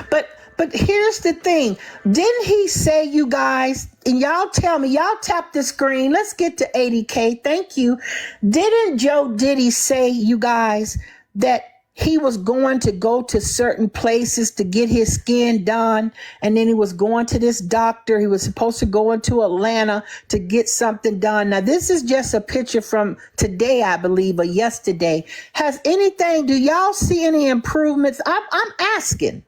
But here's the thing. Didn't he say, you guys, and y'all tell me, y'all tap the screen. Let's get to 80K. Thank you. Didn't Joe Diddy say, you guys, that he was going to go to certain places to get his skin done? And then he was going to this doctor. He was supposed to go into Atlanta to get something done. Now, this is just a picture from today, I believe, or yesterday. Do y'all see any improvements? I'm asking.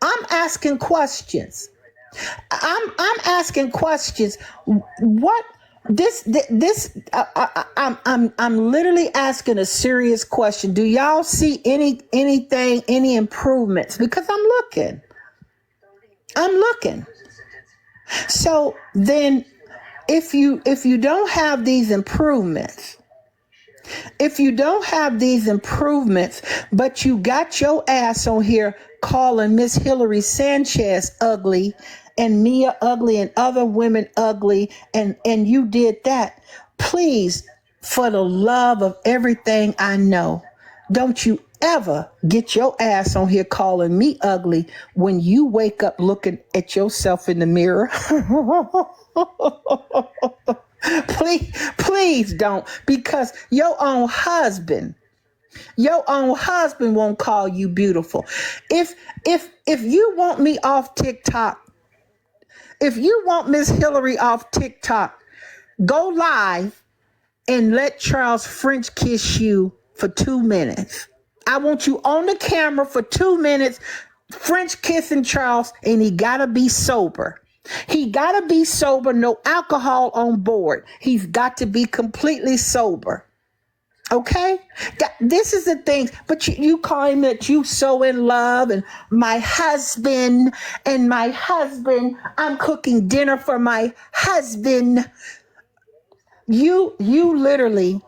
I'm asking questions. I'm asking questions. What I'm literally asking a serious question. Do y'all see any improvements? Because I'm looking. So then if you don't have these improvements, but you got your ass on here calling Miss Hillary Sanchez ugly and Mia ugly and other women ugly, and you did that, please, for the love of everything I know, don't you ever get your ass on here calling me ugly when you wake up looking at yourself in the mirror. Please don't, because your own husband won't call you beautiful. If you want me off TikTok, if you want Miss Hillary off TikTok, go live and let Charles French kiss you for 2 minutes. I want you on the camera for 2 minutes, French kissing Charles, and he gotta be sober. No alcohol on board. He's got to be completely sober. Okay? This is the thing. But you call him that you so in love, and my husband, I'm cooking dinner for my husband. You literally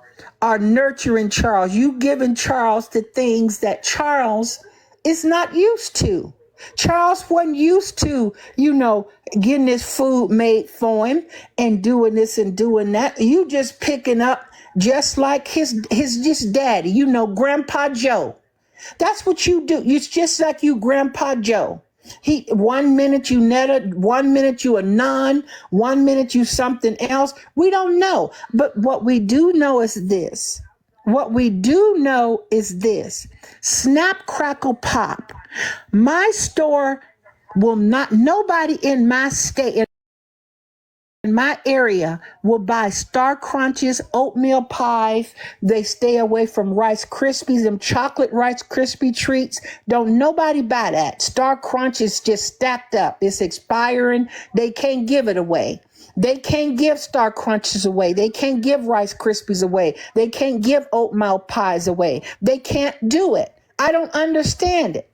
are nurturing Charles. You giving Charles the things that Charles is not used to. Charles wasn't used to, getting this food made for him and doing this and doing that. You just picking up just like his just daddy, Grandpa Joe. That's what you do. It's just like you, Grandpa Joe. 1 minute you netta, 1 minute you a nun, 1 minute you something else. We don't know. But what we do know is this. Snap, crackle, pop. My store will not, nobody in my state, in my area, will buy Star Crunches, oatmeal pies. They stay away from Rice Krispies, them chocolate Rice Krispie treats. Don't nobody buy that. Star Crunch is just stacked up. It's expiring. They can't give it away. They can't give Star Crunches away. They can't give Rice Krispies away. They can't give oatmeal pies away. They can't do it. I don't understand it.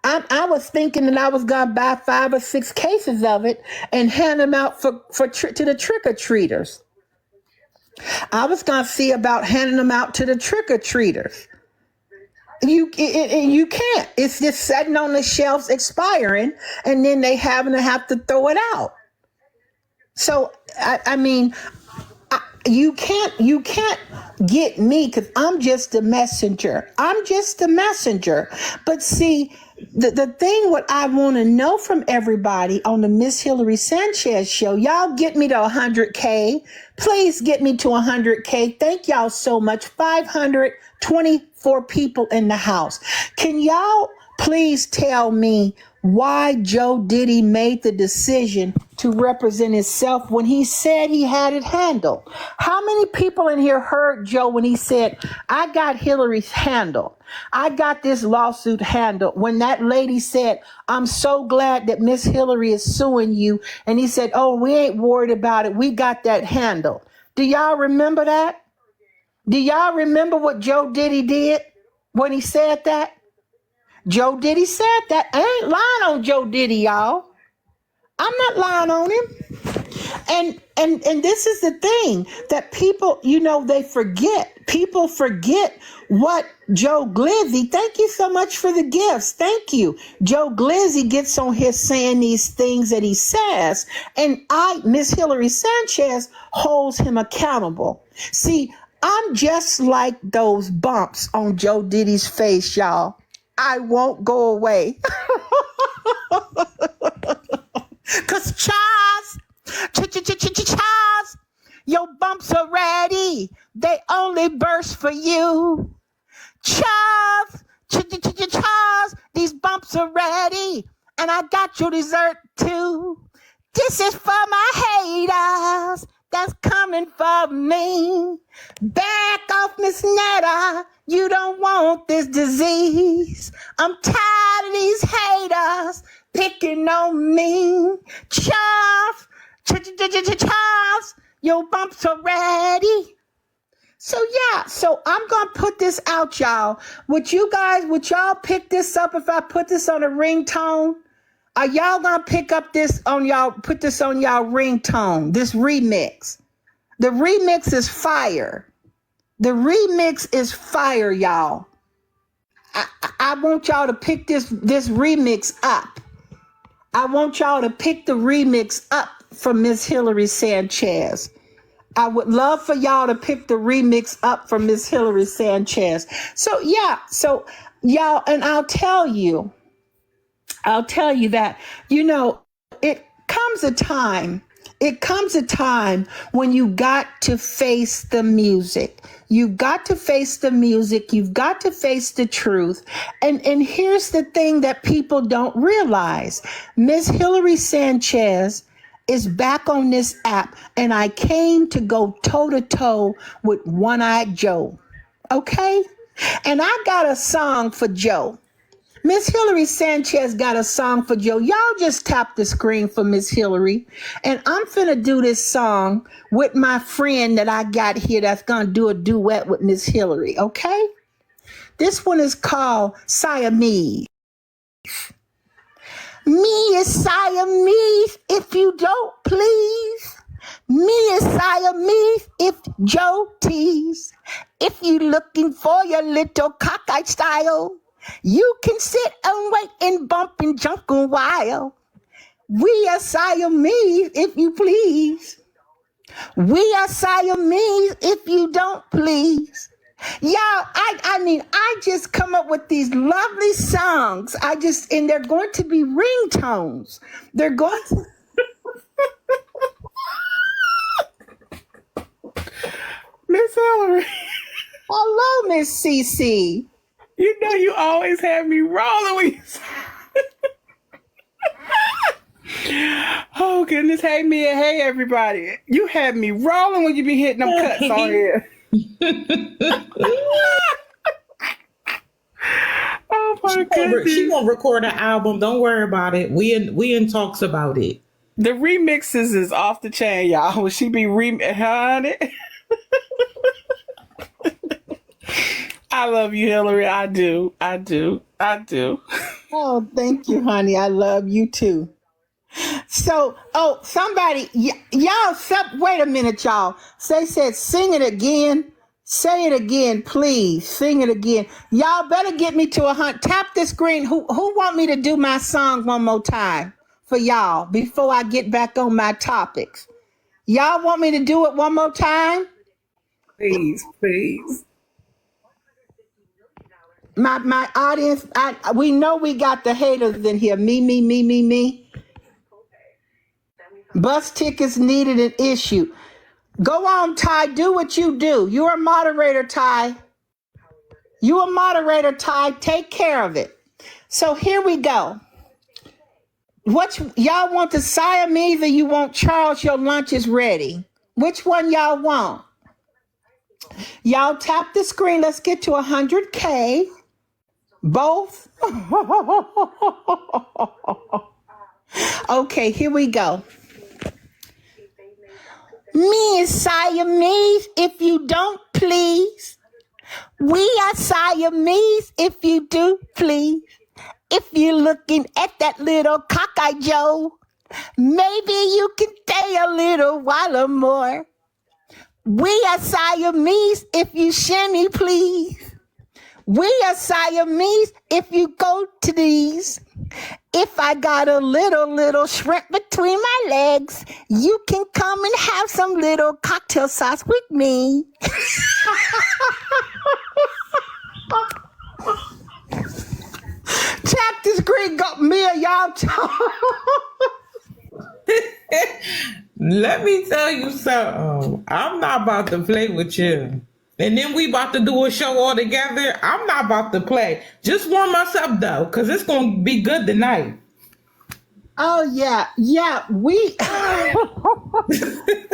I was thinking that I was going to buy 5 or 6 cases of it and hand them out to the trick-or-treaters. I was going to see about handing them out to the trick-or-treaters. You can't. It's just sitting on the shelves expiring, and then they have to throw it out. So, you can't get me, because I'm just a messenger. But see, the thing what I want to know from everybody on the Miss Hillary Sanchez show, y'all get me to 100K. Please get me to 100K. Thank y'all so much. 524 people in the house. Can y'all please tell me why Joe Diddy made the decision to represent himself when he said he had it handled? How many people in here heard Joe when he said, I got Hillary's handled? I got this lawsuit handled. When that lady said, I'm so glad that Miss Hillary is suing you. And he said, oh, we ain't worried about it. We got that handled. Do y'all remember that? Do y'all remember what Joe Diddy did when he said that? Joe Diddy said that. I ain't lying on Joe Diddy, y'all. I'm not lying on him. And this is the thing that people, they forget. People forget what Joe Glizzy, thank you so much for the gifts. Thank you. Joe Glizzy gets on here saying these things that he says, and Miss Hillary Sanchez holds him accountable. See, I'm just like those bumps on Joe Diddy's face, y'all. I won't go away. Cause Charles, Charles, your bumps are ready. They only burst for you. Charles, Charles, these bumps are ready. And I got your dessert too. This is for my haters that's coming for me. Back off, Miss Netta. You don't want this disease. I'm tired of these haters picking on me. Charles, Charles, your bumps are ready. So I'm gonna put this out, y'all. Would y'all pick this up if I put this on a ringtone? Are y'all gonna pick up put this on y'all ringtone, this remix? The remix is fire. The remix is fire, y'all. I want y'all to pick this remix up. I want y'all to pick the remix up from Miss Hillary Sanchez. I would love for y'all to pick the remix up from Miss Hillary Sanchez. So y'all, and I'll tell you that, it comes a time when you got to face the music. You've got to face the music. You've got to face the truth. And here's the thing that people don't realize. Miss Hillary Sanchez is back on this app, and I came to go toe-to-toe with One-Eyed Joe. Okay? And I got a song for Joe. Miss Hillary Sanchez got a song for Joe. Y'all just tap the screen for Miss Hillary. And I'm finna do this song with my friend that I got here that's gonna do a duet with Miss Hillary, okay? This one is called Siamese. Me is Siamese if you don't please. Me is Siamese if Joe tease. If you looking for your little cockeyed style, you can sit and wait and bump and jump a while. We are Siamese if you please. We are Siamese if you don't please. Y'all, I just come up with these lovely songs. And they're going to be ringtones. They're going to. Miss Hillary. Hello, Miss CC. You know you always have me rolling when you Oh goodness, hey Mia, hey everybody. You have me rolling when you be hitting them cuts on here. Oh my goodness. She gonna record an album. Don't worry about it. We in talks about it. The remixes is off the chain, y'all. Will she be honey? I love you, Hillary. I do. Oh, thank you, honey. I love you too. So, somebody, y'all, wait a minute, y'all. They said, sing it again. Say it again, please. Sing it again. Y'all better get me to 100. Tap the screen. Who want me to do my song one more time for y'all before I get back on my topics? Y'all want me to do it one more time? Please. My audience, we know we got the haters in here. Me. Bus tickets needed and issued. Go on, Ty. Do what you do. You're a moderator, Ty. Take care of it. So here we go. Y'all want the Siamese or you want Charles? Your lunch is ready. Which one y'all want? Y'all tap the screen. Let's get to 100K. Both? Okay, here we go. Me is Siamese if you don't please. We are Siamese if you do please. If you're looking at that little cockeyed Joe, maybe you can stay a little while or more. We are Siamese if you shimmy please. We are Siamese. If you go to these, if I got a little shrimp between my legs, you can come and have some little cocktail sauce with me. Tap this green go Mia, y'all. Let me tell you something. I'm not about to play with you. And then we about to do a show all together. I'm not about to play. Just warm us up though, because it's gonna be good tonight. Oh yeah, we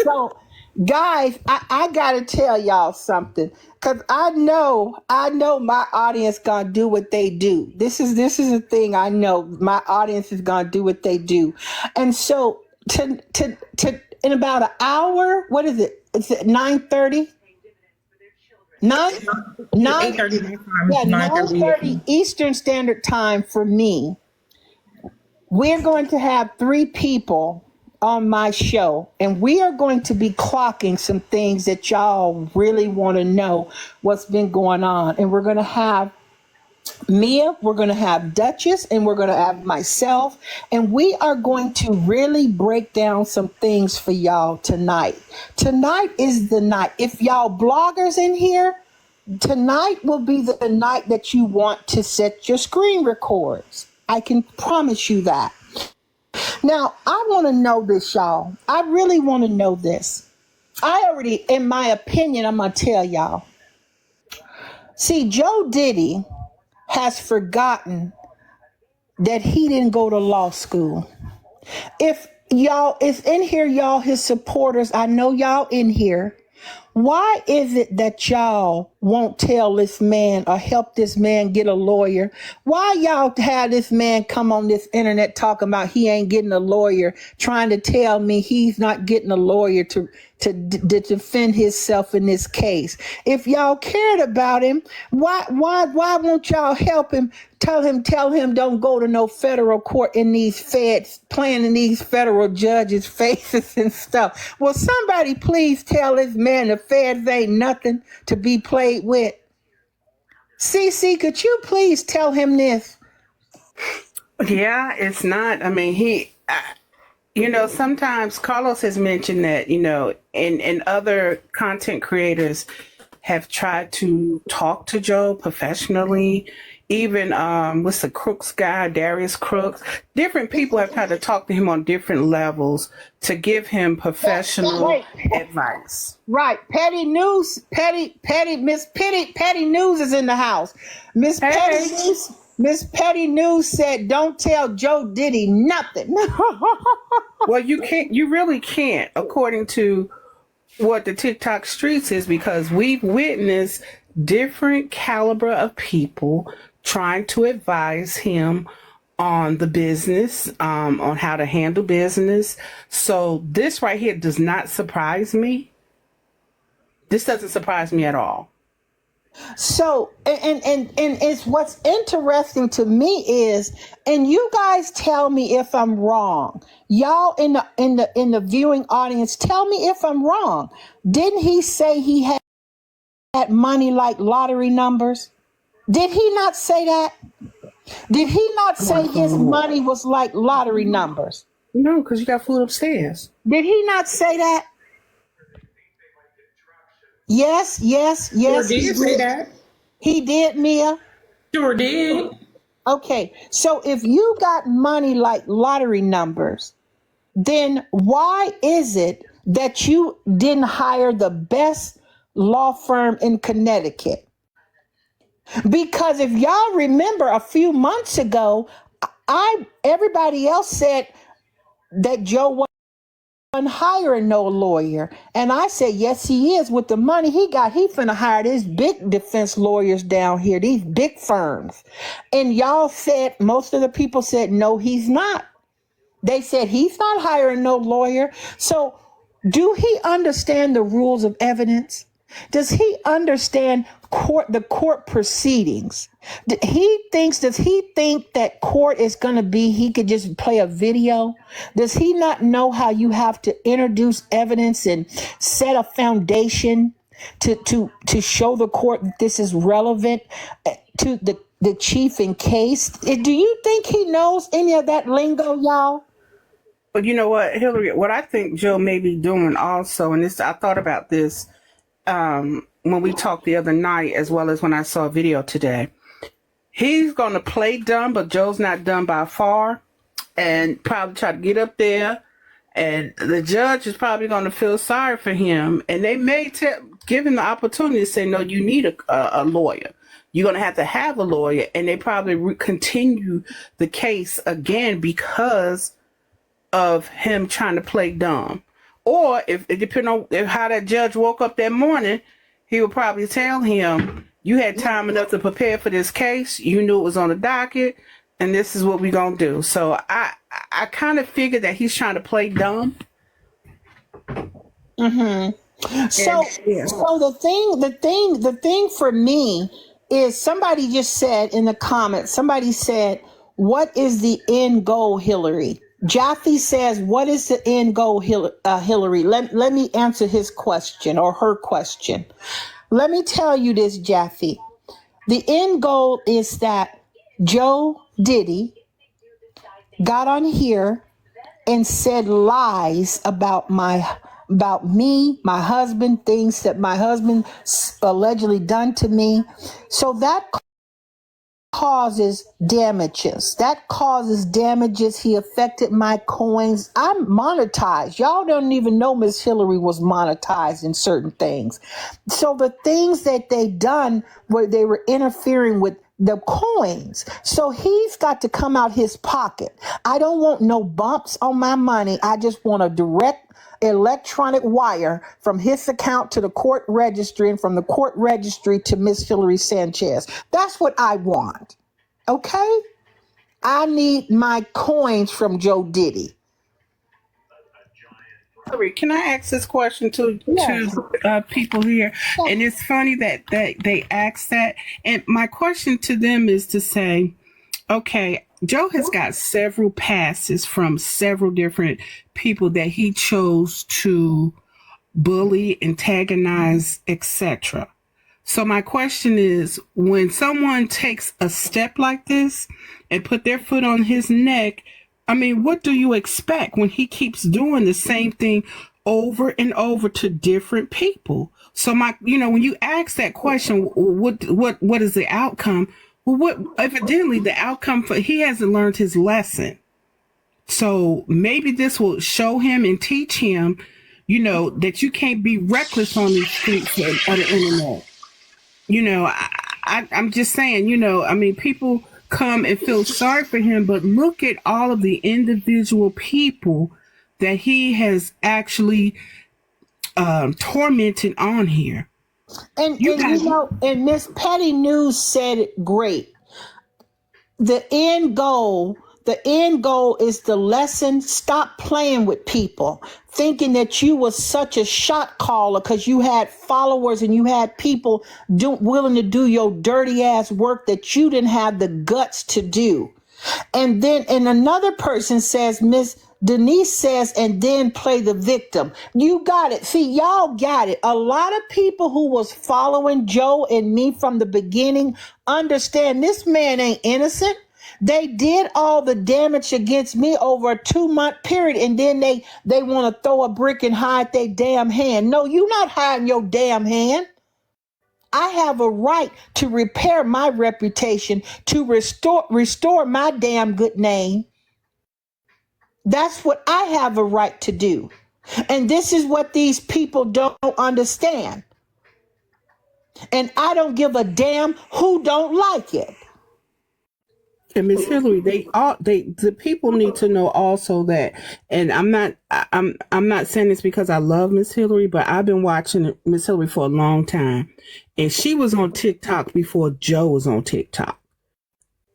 so guys, I gotta tell y'all something. Cause I know my audience gonna do what they do. This is a thing I know. My audience is gonna do what they do. And so to in about an hour, what is it? Is it 9:30? 9:30 Eastern Standard Time for me. We're going to have 3 people on my show, and we are going to be clocking some things that y'all really want to know what's been going on. And we're going to have Mia, we're going to have Duchess, and we're going to have myself, and we are going to really break down some things for y'all tonight. Tonight is the night. If y'all bloggers in here, tonight will be the night that you want to set your screen records. I can promise you that. Now, I want to know this, y'all. I really want to know this. I already, in my opinion, I'm going to tell y'all. See, Joe Diddy has forgotten that he didn't go to law school. If y'all is in here, y'all, his supporters, I know y'all in here. Why is it that y'all won't tell this man or help this man get a lawyer? Why y'all have this man come on this internet talking about he ain't getting a lawyer, trying to tell me he's not getting a lawyer to defend himself in this case? If y'all cared about him, why won't y'all help him? Tell him don't go to no federal court in these feds, playing in these federal judges' faces and stuff. Will somebody please tell this man the feds ain't nothing to be played with? CC, could you please tell him this? Yeah, it's not. I mean, sometimes Carlos has mentioned that, and other content creators have tried to talk to Joe professionally. Even what's the Crooks guy, Darius Crooks. Different people have tried to talk to him on different levels to give him professional advice. Right. Petty News, Miss Petty News is in the house. Miss Petty News said, don't tell Joe Diddy nothing. Well, you really can't, according to what the TikTok streets is, because we've witnessed different caliber of people trying to advise him on the business, on how to handle business. So this right here does not surprise me. This doesn't surprise me at all. So, and it's what's interesting to me is, and you guys tell me if I'm wrong. Y'all in the viewing audience, tell me if I'm wrong. Didn't he say he had money like lottery numbers? Did he not say that? Did he not say his money was like lottery numbers? No, because you got food upstairs. Did he not say that? Yes. Sure did say that. He did, Mia? Sure did. Okay, so if you got money like lottery numbers, then why is it that you didn't hire the best law firm in Connecticut? Because if y'all remember a few months ago, everybody else said that Joe wasn't hiring no lawyer. And I said, yes, he is. With the money he got, he finna hire these big defense lawyers down here, these big firms. And y'all said, most of the people said, no, he's not. They said he's not hiring no lawyer. So do he understand the rules of evidence? Does he understand the court proceedings? Does he think that court is going to be, he could just play a video? Does he not know how you have to introduce evidence and set a foundation to show the court that this is relevant to the chief in case? Do you think he knows any of that lingo, y'all? But you know what, Hillary, what I think Joe may be doing also, and this I thought about this when we talked the other night, as well as when I saw a video today. He's going to play dumb, but Joe's not dumb by far, and probably try to get up there. And the judge is probably going to feel sorry for him, and they may give him the opportunity to say, "No, you need a lawyer. You're going to have a lawyer," and they probably continue the case again because of him trying to play dumb. Or if it depends on how that judge woke up that morning, he would probably tell him, "You had time enough to prepare for this case. You knew it was on the docket, and this is what we're gonna do." So I kind of figured that he's trying to play dumb. So the thing for me is, somebody just said in the comments, somebody said, "What is the end goal, Hillary?" Jaffe says, "What is the end goal, Hillary?" Let me answer his question or her question. Let me tell you this, Jaffe. The end goal is that Joe Diddy got on here and said lies about me, my husband, things that my husband allegedly done to me. So that causes damages. He affected my coins. I'm monetized. Y'all don't even know Miss Hillary was monetized in certain things. So the things that they done where they were interfering with the coins. So he's got to come out his pocket. I don't want no bumps on my money. I just want a direct electronic wire from his account to the court registry, and from the court registry to Miss Hillary Sanchez. That's what I want. Okay? I need my coins from Joe Diddy. Hillary, can I ask this question to people here? Yes. And it's funny that they ask that. And my question to them is to say, okay, Joe has got several passes from several different people that he chose to bully, antagonize, etc. So my question is, when someone takes a step like this and put their foot on his neck, I mean, what do you expect when he keeps doing the same thing over and over to different people? So when you ask that question, what is the outcome? Well, evidently the outcome he hasn't learned his lesson. So maybe this will show him and teach him, that you can't be reckless on these streets or the internet. I'm just saying, people come and feel sorry for him, but look at all of the individual people that he has actually tormented on here. And Miss Petty News said it great. The end goal is the lesson. Stop playing with people, thinking that you was such a shot caller because you had followers and you had people willing to do your dirty ass work that you didn't have the guts to do. And another person says, Miss Denise says, and then play the victim. You got it. See, y'all got it. A lot of people who was following Joe and me from the beginning understand this man ain't innocent. They did all the damage against me over a 2-month period, and then they want to throw a brick and hide their damn hand. No, you're not hiding your damn hand. I have a right to repair my reputation, to restore my damn good name. That's what I have a right to do. And this is what these people don't understand. And I don't give a damn who don't like it. And Miss Hillary, the people need to know also that, and I'm not saying this because I love Miss Hillary, but I've been watching Miss Hillary for a long time, and she was on TikTok before Joe was on TikTok.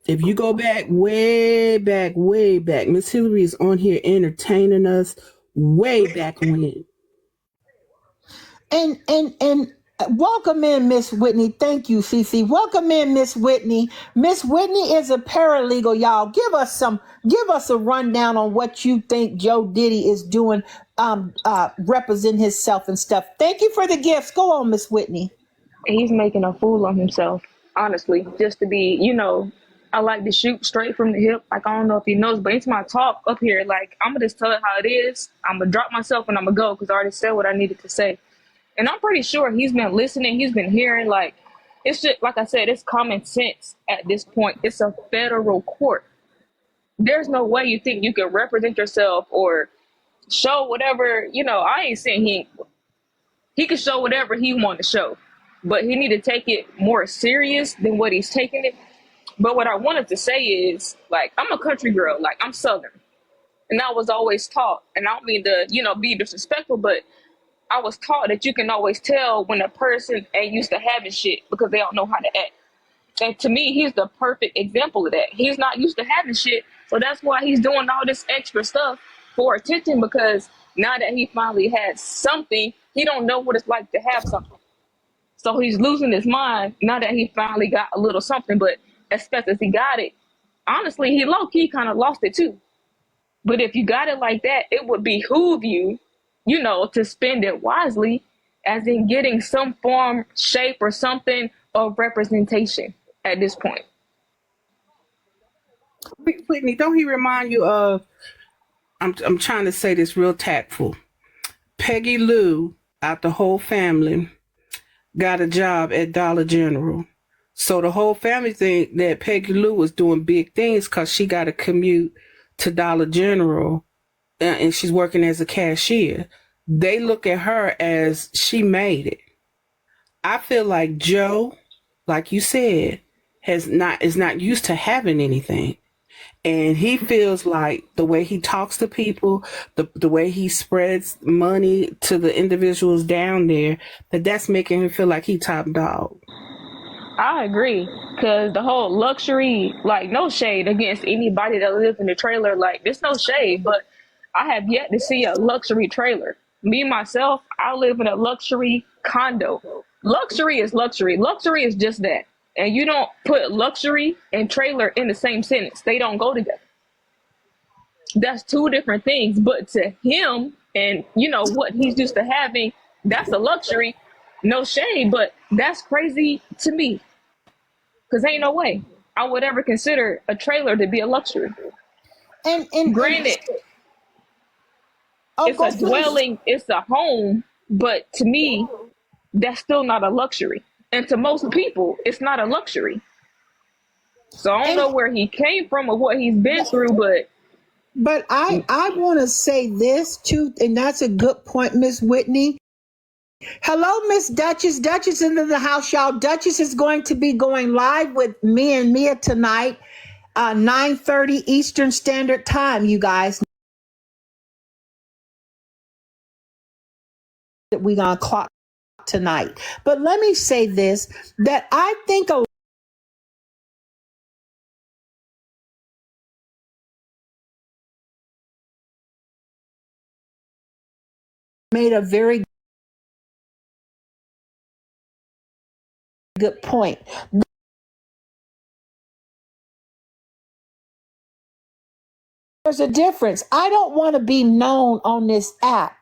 If you go way back, Miss Hillary is on here entertaining us way back when. And Welcome in, Miss Whitney. Thank you, Cece. Welcome in, Miss Whitney. Miss Whitney is a paralegal, y'all. Give us a rundown on what you think Joe Diddy is doing, representing himself and stuff. Thank you for the gifts. Go on, Miss Whitney. He's making a fool of himself, honestly, just to be, I like to shoot straight from the hip. Like, I don't know if he knows, but it's my talk up here. Like, I'm going to just tell it how it is. I'm going to drop myself and I'm going to go because I already said what I needed to say. And I'm pretty sure he's been listening. He's been hearing, like, it's just, like I said, it's common sense at this point. It's a federal court. There's no way you think you can represent yourself or show whatever, I ain't saying he can show whatever he want to show, but he need to take it more serious than what he's taking it. But what I wanted to say is, like, I'm a country girl, like, I'm Southern, and I was always taught, and I don't mean to, be disrespectful, but I was taught that you can always tell when a person ain't used to having shit because they don't know how to act. And to me, he's the perfect example of that. He's not used to having shit, so that's why he's doing all this extra stuff for attention, because now that he finally has something, he don't know what it's like to have something. So he's losing his mind now that he finally got a little something, but as fast as he got it, honestly, he low-key kind of lost it too. But if you got it like that, it would behoove you, to spend it wisely, as in getting some form, shape, or something of representation at this point. Whitney, don't he remind you of, I'm trying to say this real tactful, Peggy Lou out the whole family got a job at Dollar General. So the whole family think that Peggy Lou was doing big things because she got a commute to Dollar General and she's working as a cashier. They look at her as she made it. I feel like Joe, like you said, is not used to having anything. And he feels like the way he talks to people, the way he spreads money to the individuals down there, that's making him feel like he top dog. I agree, because the whole luxury, like, no shade against anybody that lives in a trailer, like, there's no shade, but I have yet to see a luxury trailer. Me, myself, I live in a luxury condo. Luxury is luxury. Luxury is just that. And you don't put luxury and trailer in the same sentence. They don't go together. That's two different things. But to him and, what he's used to having, that's a luxury. No shade, but that's crazy to me. Because ain't no way I would ever consider a trailer to be a luxury. And granted, it's a dwelling, it's a home, but to me, that's still not a luxury. And to most people, it's not a luxury. So I don't know where he came from or what he's been through, But I want to say this too, and that's a good point, Miss Whitney. Hello, Miss Duchess. Duchess into the house, y'all. Duchess is going to be going live with me and Mia tonight, 9:30 Eastern Standard Time, you guys. That we're going to clock tonight. But let me say this, that I think made a very good point. There's a difference. I don't want to be known on this app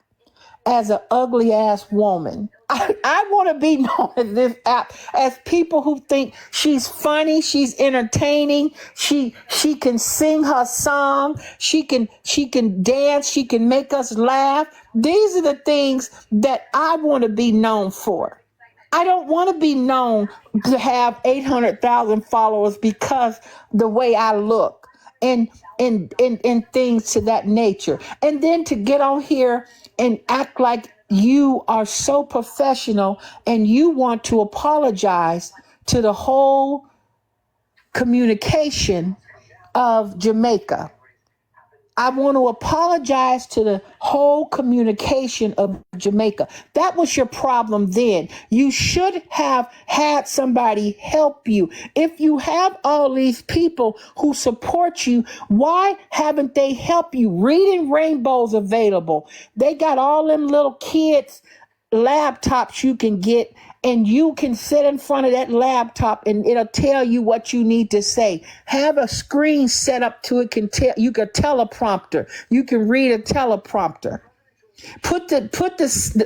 as an ugly ass woman. I want to be known on this app as people who think she's funny, she's entertaining, she can sing her song, she can dance, she can make us laugh. These are the things that I want to be known for. I don't want to be known to have 800,000 followers because the way I look and things to that nature. And then to get on here and act like you are so professional and you want to apologize to the whole communication of Jamaica. I want to apologize to the whole communication of Jamaica. That was your problem then. You should have had somebody help you. If you have all these people who support you, why haven't they helped you? Reading Rainbow's available. They got all them little kids laptops you can get and you can sit in front of that laptop and it'll tell you what you need to say. Have a screen set up to it can tell you can teleprompter. You can read a teleprompter.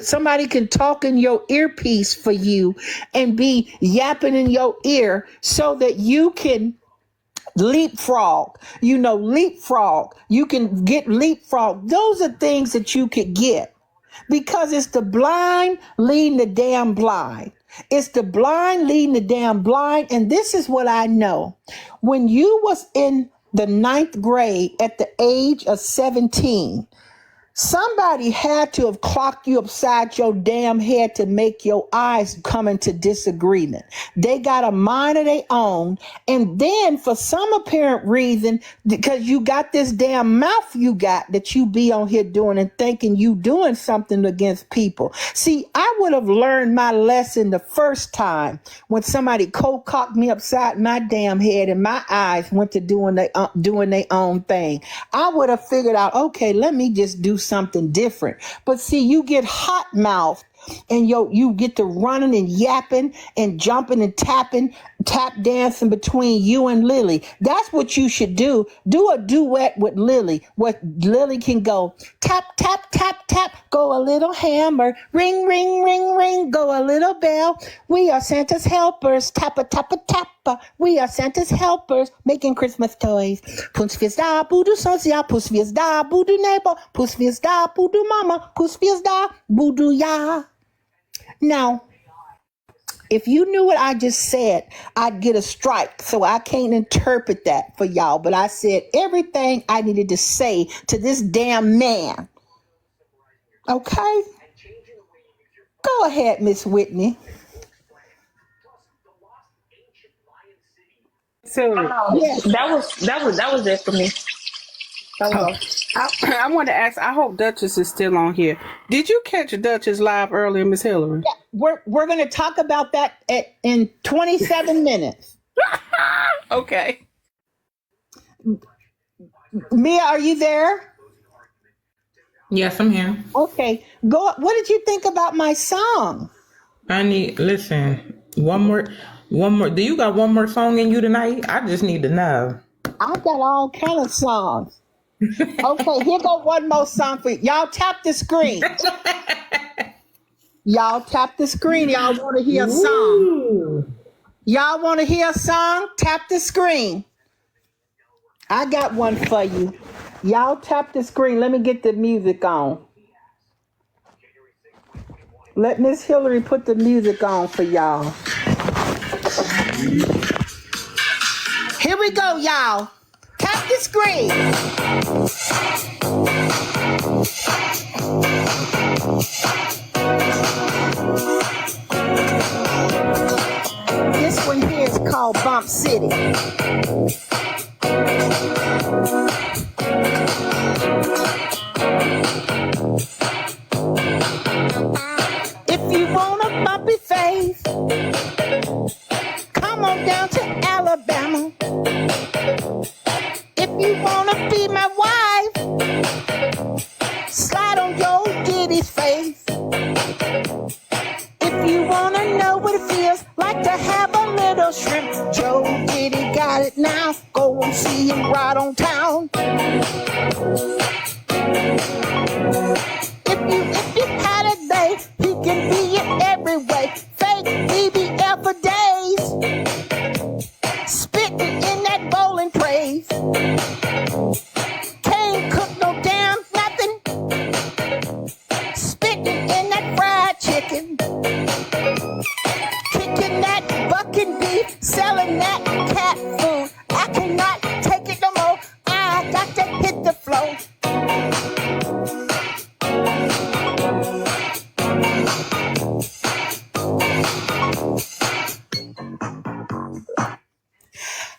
Somebody can talk in your earpiece for you and be yapping in your ear so that you can leapfrog. Leapfrog. You can get leapfrog. Those are things that you could get because it's the blind leading the damn blind. It's the blind leading the damn blind. And this is what I know. When you was in the 9th grade at the age of 17, somebody had to have clocked you upside your damn head to make your eyes come into disagreement. They got a mind of their own. And then for some apparent reason, because you got this damn mouth you got that you be on here doing and thinking you doing something against people. See, I would have learned my lesson the first time when somebody cold cocked me upside my damn head and my eyes went to doing their own thing. I would have figured out, okay, let me just do something different. But see, you get hot mouthed and you get to running and yapping and jumping and tap dancing between you and Lily. That's what you should do. Do a duet with Lily. What Lily can go tap, tap, tap, tap, go a little hammer, ring, ring, ring, ring, go a little bell. We are Santa's helpers, tappa, tappa, tappa. We are Santa's helpers, making Christmas toys. Puss finns där, bor du sosia, puss finns där, bor du neighbor, puss finns där, bor du mamma, puss finns där, bor du ja. Now, if you knew what I just said, I'd get a strike. So I can't interpret that for y'all. But I said everything I needed to say to this damn man. Okay? Go ahead, Miss Whitney. So That was it for me. That was all. I want to ask. I hope Duchess is still on here. Did you catch Duchess live earlier, Miss Hillary? Yeah, we're going to talk about that in 27 minutes. Okay. Mia, are you there? Yes, I'm here. Okay. Go. What did you think about my song? Listen, one more. Do you got one more song in you tonight? I just need to know. I got all kind of songs. Okay, here go one more song for you. Y'all tap the screen. Y'all tap the screen. Y'all want to hear a song? Y'all want to hear a song? Tap the screen. I got one for you. Y'all tap the screen. Let me get the music on. Let Miss Hillary put the music on for y'all. Here we go, y'all. Tap the screen. This one here is called Bump City. If you want a bumpy face, come on down to Alabama. If you wanna be my wife, slide on your ditty's face. If you wanna know what it feels like to have a little shrimp, Joe Diddy got it now. Go and see him right on town. If you had a day, he can be in every way. Fake BBL for days, spitting in that bowling praise. Can't cook no damn nothing, spitting in that fried chicken, kicking that bucking beef, selling that cat food. I cannot take it no more. I got to hit the floor.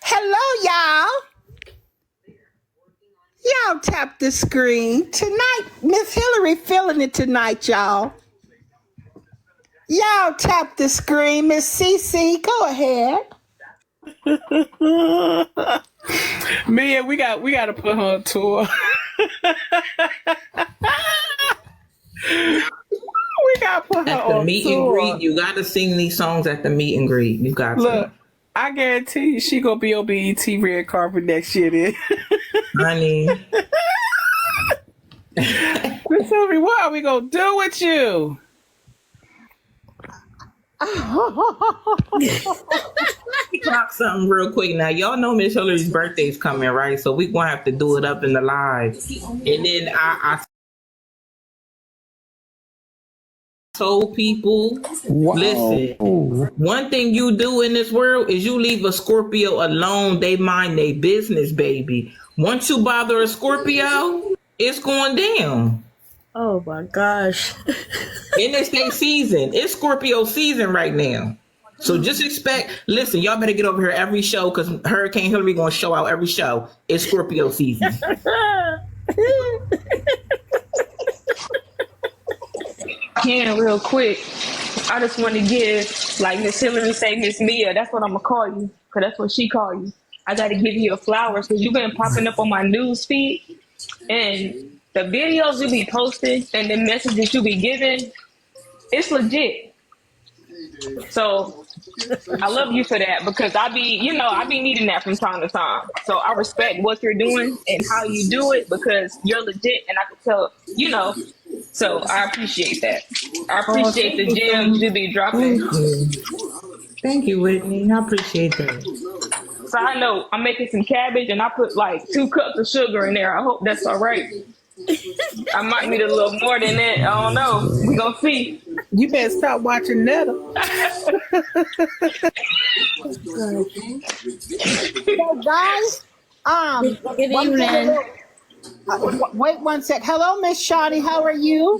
Hello, y'all. Y'all tap the screen. Tonight, Miss Hillary feeling it tonight, y'all. Y'all tap the screen. Miss CC, go ahead. Mia, we got to put her on tour. We gotta put her At the on meet and tour. greet, you gotta sing these songs at the meet and greet. You got Look, I guarantee you she gonna be on BET red carpet next year then. to. Honey. Miss Hillary, what are we gonna do with you? Talk something real quick now. Y'all know Miss Hillary's birthday's coming, right? So we gonna have to do it up in the live. And then I told people, listen, one thing you do in this world is you leave a Scorpio alone. They mind their business, baby. Once you bother a Scorpio, it's going down. Oh my gosh. And it's their season. It's Scorpio season right now. So just expect, listen, y'all better get over here every show because Hurricane Hillary gonna show out every show. It's Scorpio season. Ken, real quick, I just want to give, like Miss Hillary say, Miss Mia, that's what I'm going to call you, because that's what she call you. I got to give you your flowers, because you've been popping up on my news feed, and the videos you be posting and the messages you be giving, it's legit. So I love you for that, because I be needing that from time to time. So I respect what you're doing and how you do it, because you're legit, and I can tell, so I appreciate that. I appreciate the gems you be dropping. Thank you, Whitney. I appreciate that. So I know I'm making some cabbage, and I put like 2 cups of sugar in there. I hope that's all right. I might need a little more than that. I don't know. We gonna see. You better stop watching Netta. So guys, Good evening. wait one sec. Hello, Miss Shawty. How are you?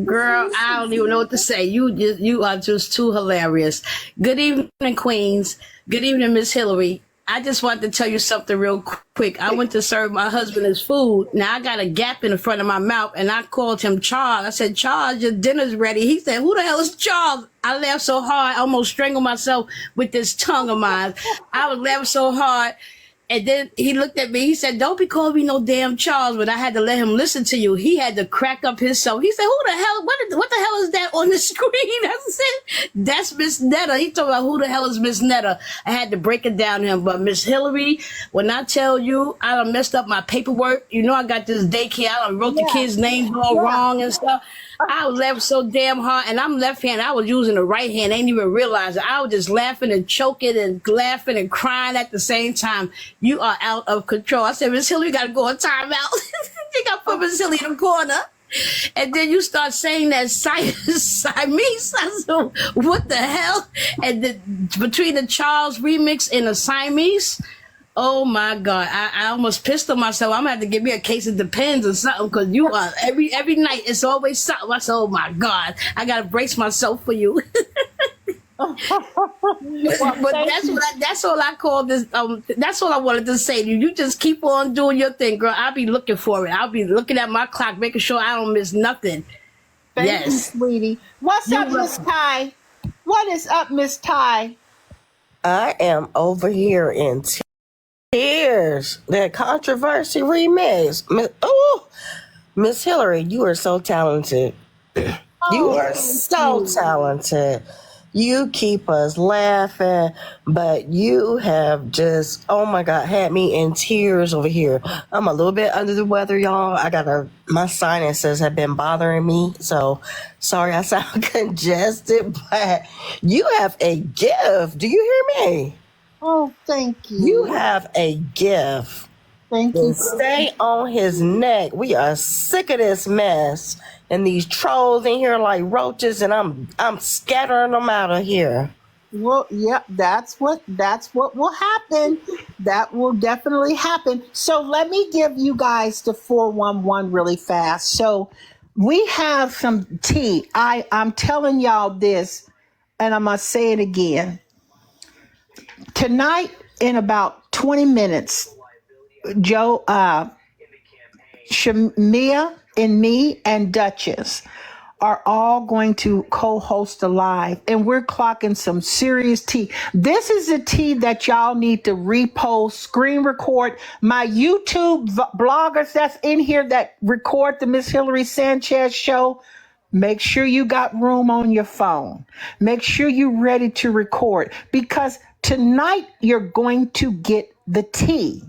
Girl, I don't even know what to say. You are just too hilarious. Good evening, Queens. Good evening, Miss Hillary. I just wanted to tell you something real quick. I went to serve my husband his food. Now I got a gap in the front of my mouth, and I called him Charles. I said, Charles, your dinner's ready. He said, who the hell is Charles? I laughed so hard, I almost strangled myself with this tongue of mine. I was laughing so hard. And then he looked at me. He said, don't be calling me no damn Charles, but I had to let him listen to you. He had to crack up himself. He said, who the hell, what the hell is that on the screen? I said, that's Miss Netta. He told me, who the hell is Miss Netta? I had to break it down to him. But Miss Hillary, when I tell you, I done messed up my paperwork. You know, I got this daycare. I done wrote the kids' names all wrong and stuff. I was laughing so damn hard, and I'm left-handed. I was using the right hand. I didn't even realize it. I was just laughing and choking and laughing and crying at the same time. You are out of control. I said, Miss Hillary, you got to go on timeout. I think I put Miss Hillary in the corner. And then you start saying that Siamese. I said, what the hell? And between the Charles remix and the Siamese, oh my God, I almost pissed on myself. I'm gonna have to give me a case of Depends or something, because you are every night it's always something. I said, oh my God, I gotta brace myself for you. But that's all I call this. That's all I wanted to say to you. You just keep on doing your thing, girl. I'll be looking for it. I'll be looking at my clock, making sure I don't miss nothing. Thank you, sweetie. What's up, Miss Ty? What is up, Miss Ty? I am over here in tears. That controversy remix. Miss Hillary, you are so talented. You are so talented. You keep us laughing, but you have just, oh my God, had me in tears over here. I'm a little bit under the weather, y'all. My sinuses have been bothering me, so sorry I sound congested, but you have a gift. Do you hear me? Oh, thank you. You have a gift. Thank you. Stay on his neck. We are sick of this mess. And these trolls in here like roaches, and I'm scattering them out of here. Well, yeah, that's what will happen. That will definitely happen. So let me give you guys the 411 really fast. So we have some tea. I'm telling y'all this, and I must say it again. Tonight, in about 20 minutes, Joe, Shamia, and me and Duchess are all going to co-host a live, and we're clocking some serious tea. This is the tea that y'all need to repost, screen record. My YouTube bloggers that's in here that record the Miss Hillary Sanchez show, Make sure you got room on your phone. Make sure you're ready to record because tonight you're going to get the tea.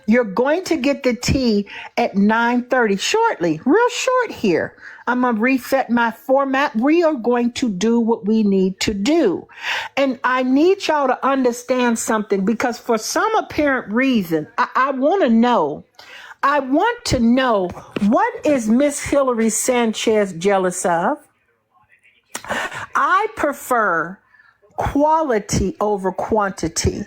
You're going to get the tea at 9:30 shortly, real short here. I'm going to reset my format. We are going to do what we need to do. And I need y'all to understand something because for some apparent reason, I want to know. I want to know, what is Miss Hillary Sanchez jealous of? I prefer quality over quantity.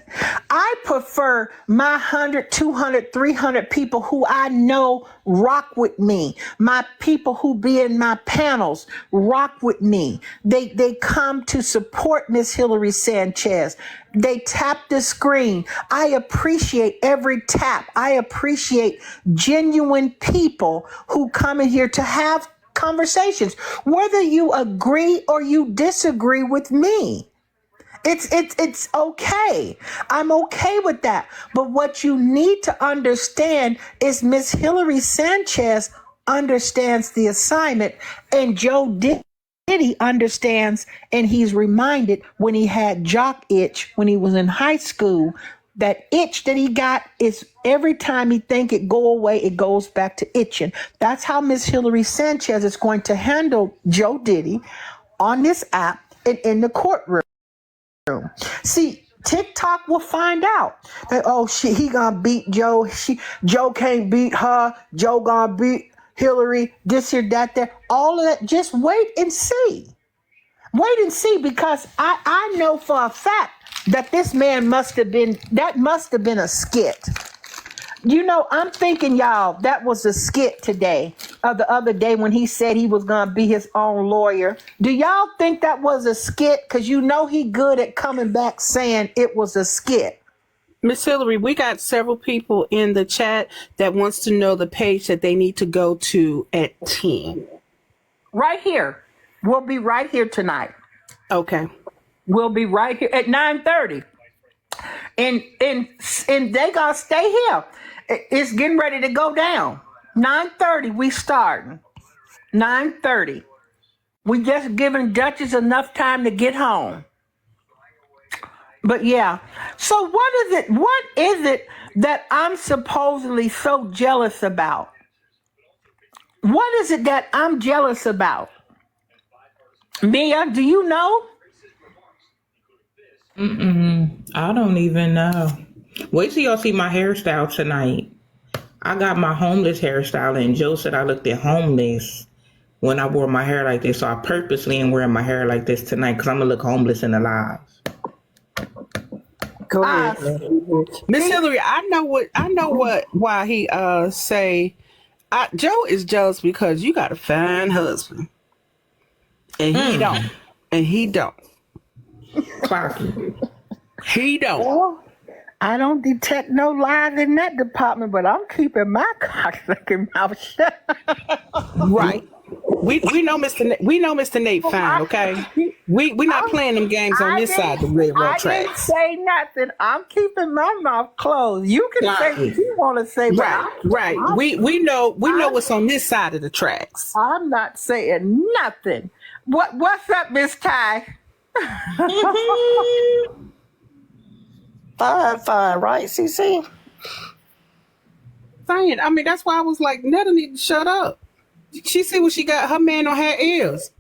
I prefer my 100, 200, 300 people who I know rock with me. My people who be in my panels rock with me. They come to support Miss Hillary Sanchez. They tap the screen. I appreciate every tap. I appreciate genuine people who come in here to have conversations, whether you agree or you disagree with me. It's okay. I'm okay with that. But what you need to understand is Miss Hillary Sanchez understands the assignment, and Joe Diddy understands, and he's reminded when he had jock itch when he was in high school. That itch that he got is every time he think it go away, it goes back to itching. That's how Miss Hillary Sanchez is going to handle Joe Diddy on this app and in the courtroom. See, TikTok will find out that he gonna beat Joe. Joe can't beat her. Joe gonna beat Hillary. This here, that, there. All of that. Just wait and see. Wait and see, because I know for a fact that this man must have been a skit. You know, I'm thinking, y'all, that was a skit today, the other day when he said he was going to be his own lawyer. Do y'all think that was a skit? Because you know he good at coming back saying it was a skit. Miss Hillary, we got several people in the chat that wants to know the page that they need to go to at 10. Right here. We'll be right here tonight. Okay. We'll be right here at 9:30. And they got to stay here. It's getting ready to go down. 9:30, we starting. 9:30. We just giving Duchess enough time to get home. But yeah. So what is it that I'm supposedly so jealous about? What is it that I'm jealous about? Mia, do you know? I don't even know. Wait till y'all see my hairstyle tonight. I got my homeless hairstyle, and Joe said I looked at homeless when I wore my hair like this. So I purposely am wearing my hair like this tonight because I'm gonna look homeless in the live. Go ahead. Miss Hillary, I know why he say Joe is jealous because you got a fine husband. And he don't. And he don't. He don't. Well, I don't detect no lies in that department, but I'm keeping my cocksucking mouth shut. Right. We know Mr. Nate fine, okay? We not playing them games on this side of the railroad tracks. I didn't say nothing. I'm keeping my mouth closed. You can say what you want to say, right. We know what's on this side of the tracks. I'm not saying nothing. What's up, Miss Ty? Fine, right, CC? Saying, I mean, that's why I was like, Netta need to shut up. She see what she got. Her man on her ears.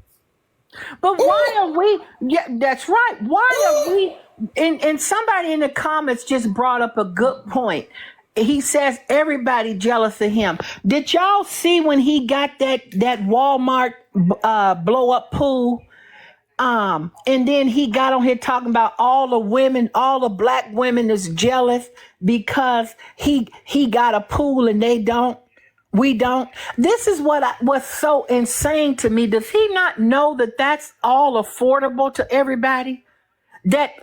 But why are we? Yeah, that's right. Why are we? And somebody in the comments just brought up a good point. He says everybody jealous of him. Did y'all see when he got that Walmart blow up pool? And then he got on here talking about all the black women is jealous because he got a pool and they don't. We don't. This is what's so insane to me. Does he not know that that's all affordable to everybody? That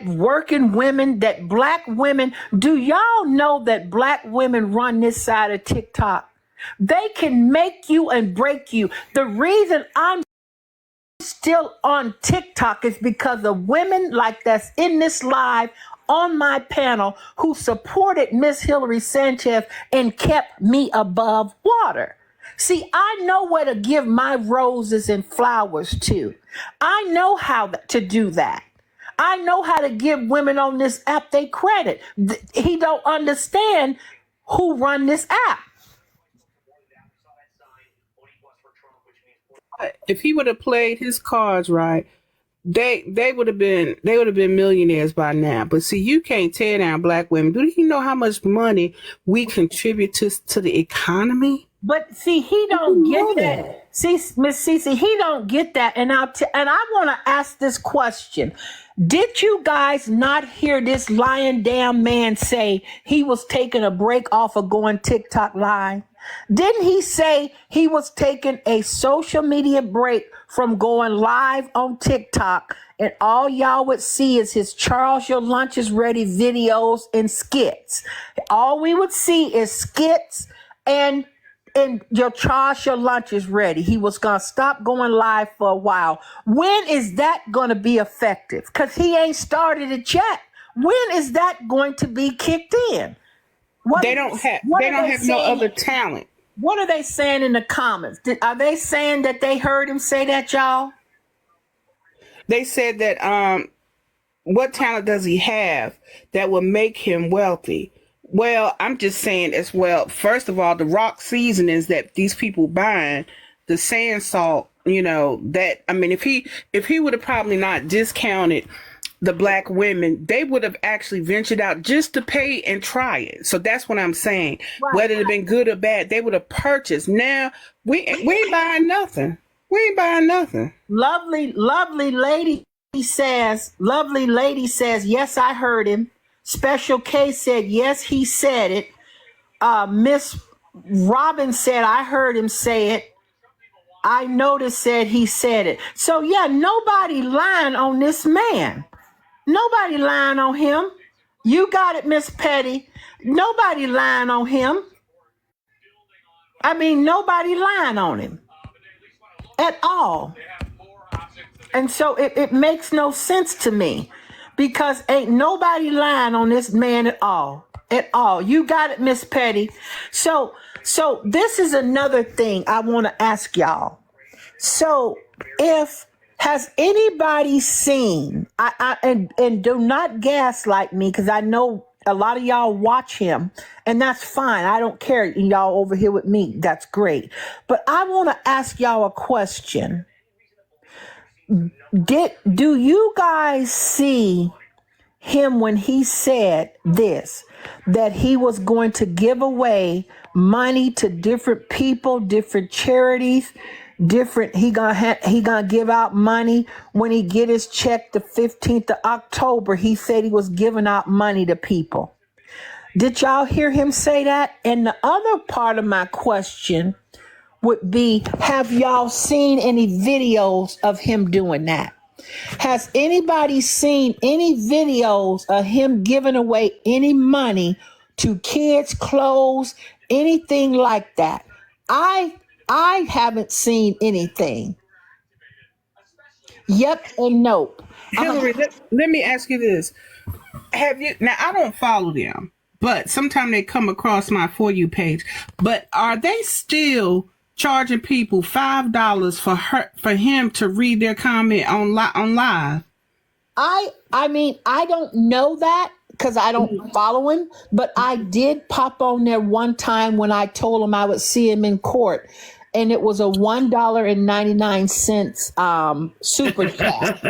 working women, that black women, do y'all know that black women run this side of TikTok? They can make you and break you. The reason I'm still on TikTok is because of women like that's in this live on my panel who supported Miss Hillary Sanchez and kept me above water. See, I know where to give my roses and flowers to. I know how to do that. I know how to give women on this app they credit. He don't understand who run this app. If he would have played his cards right, they would have been millionaires by now. But see, you can't tear down black women. Do you know how much money we contribute to the economy? But see, he don't get that. See, Miss Cece, he don't get that. And I want to ask this question: did you guys not hear this lying damn man say he was taking a break off of going TikTok live? Didn't he say he was taking a social media break from going live on TikTok, and all y'all would see is his Charles Your Lunch is Ready videos and skits? All we would see is skits and your Charles Your Lunch is Ready. He was going to stop going live for a while. When is that going to be effective? Because he ain't started it yet. When is that going to be kicked in? They don't have no other talent. What are they saying in the comments? Are they saying that they heard him say that, y'all? They said that what talent does he have that will make him wealthy? Well, I'm just saying as well. First of all, the rock seasonings that these people buying, the sand salt, that, I mean, if he would have probably not discounted the black women, they would have actually ventured out just to pay and try it. So that's what I'm saying. Right. Whether it had been good or bad, they would have purchased. Now we ain't buying nothing. We ain't buying nothing. Lovely lady says, yes, I heard him. Special K said, yes, he said it. Miss Robin said, I heard him say it. I noticed said he said it. So yeah, nobody lying on this man. Nobody lying on him. You got it, Miss Petty. Nobody lying on him. I mean, nobody lying on him at all. And so it makes no sense to me, because ain't nobody lying on this man at all. At all. You got it, Miss Petty. So this is another thing I want to ask y'all. So has anybody seen, and do not gaslight me, because I know a lot of y'all watch him, and that's fine. I don't care. Y'all over here with me. That's great. But I want to ask y'all a question. Do you guys see him when he said this, that he was going to give away money to different people, different charities, he gonna give out money when he get his check the 15th of October? He said he was giving out money to people. Did y'all hear him say that? And the other part of my question would be, have y'all seen any videos of him doing that? Has anybody seen any videos of him giving away any money to kids' clothes, anything like that? I haven't seen anything. Yep and nope. Hillary, let me ask you this. Have you, now I don't follow them, but sometimes they come across my For You page, but are they still charging people $5 for him to read their comment on live? I mean, I don't know that because I don't follow him, but I did pop on there one time when I told him I would see him in court, and it was a $1.99 super chat.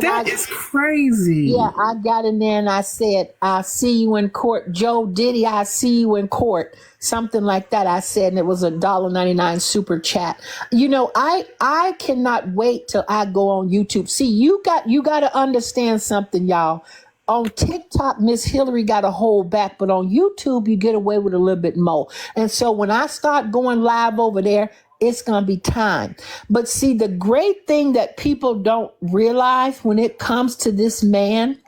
That is crazy. Yeah, I got in there and I said, I'll see you in court. Joe Diddy, I'll see you in court. Something like that I said, and it was a $1.99 super chat. I cannot wait till I go on YouTube. See, you got to understand something, y'all. On TikTok, Miss Hillary got to hold back, but on YouTube, you get away with a little bit more. And so when I start going live over there, it's going to be time. But see, the great thing that people don't realize when it comes to this man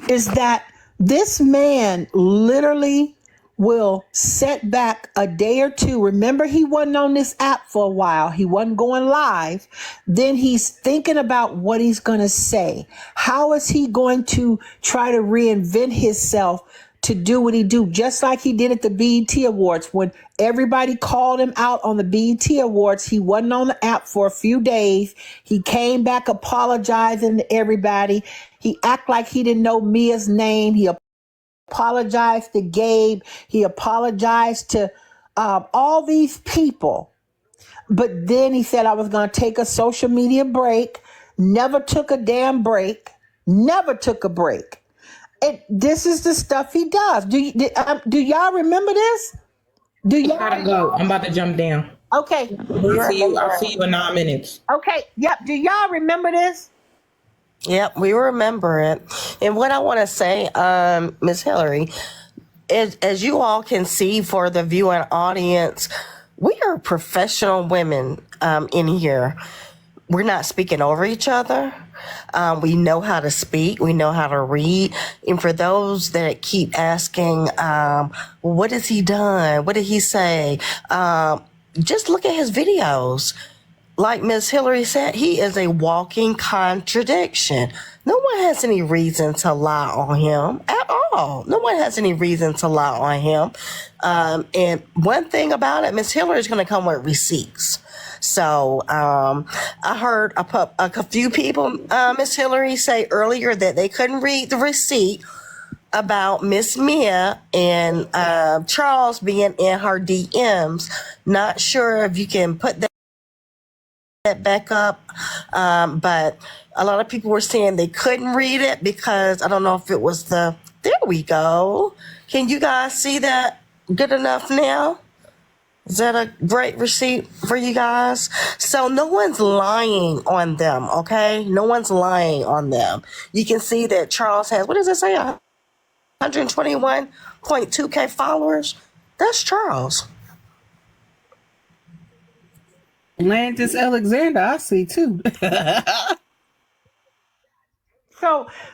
is that this man literally will set back a day or two. Remember, he wasn't on this app for a while. He wasn't going live. Then he's thinking about what he's going to say. How is he going to try to reinvent himself to do what he do, just like he did at the BET Awards. When everybody called him out on the BET Awards, he wasn't on the app for a few days. He came back apologizing to everybody. He act like he didn't know Mia's name. He apologized to Gabe. He apologized to all these people. But then he said, I was going to take a social media break. Never took a damn break. Never took a break. This is the stuff he does. Do y'all remember this? Do y'all? Gotta go. I'm about to jump down. Okay. I'll see you in 9 minutes. Okay. Yep. Do y'all remember this? Yep, we remember it. And what I want to say, Ms. Hillary, is, as you all can see for the viewing audience, we are professional women in here. We're not speaking over each other. We know how to speak. We know how to read. And for those that keep asking, what has he done? What did he say? Just look at his videos. Like Ms. Hillary said, he is a walking contradiction. No one has any reason to lie on him at all. No one has any reason to lie on him. And one thing about it, Ms. Hillary is going to come with receipts. So I heard a few people, Ms. Hillary, say earlier that they couldn't read the receipt about Miss Mia and Charles being in her DMs. Not sure if you can put that back up, but a lot of people were saying they couldn't read it because I don't know if it was there we go. Can you guys see that good enough now? Is that a great receipt for you guys? So no one's lying on them, okay? No one's lying on them. You can see that Charles has, what does it say, 121.2K followers? That's Charles. Landis Alexander, I see too.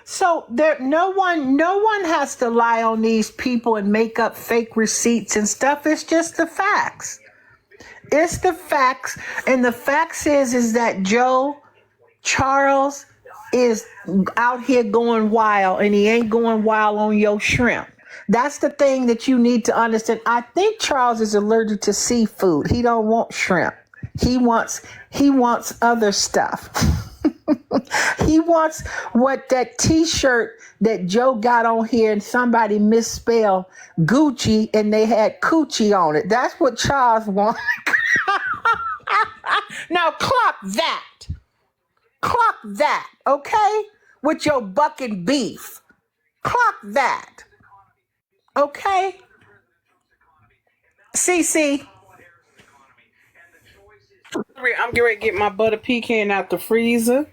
So there, no one has to lie on these people and make up fake receipts and stuff. It's just the facts. It's the facts, and the facts is that Charles is out here going wild, and he ain't going wild on your shrimp. That's the thing that you need to understand. I think Charles is allergic to seafood. He don't want shrimp. He wants other stuff. He wants what that T-shirt that Joe got on here and somebody misspelled Gucci and they had coochie on it. That's what Charles wants. Now clock that, okay? With your bucket beef. Clock that. Okay? CC. I'm getting ready to get my butter pecan out the freezer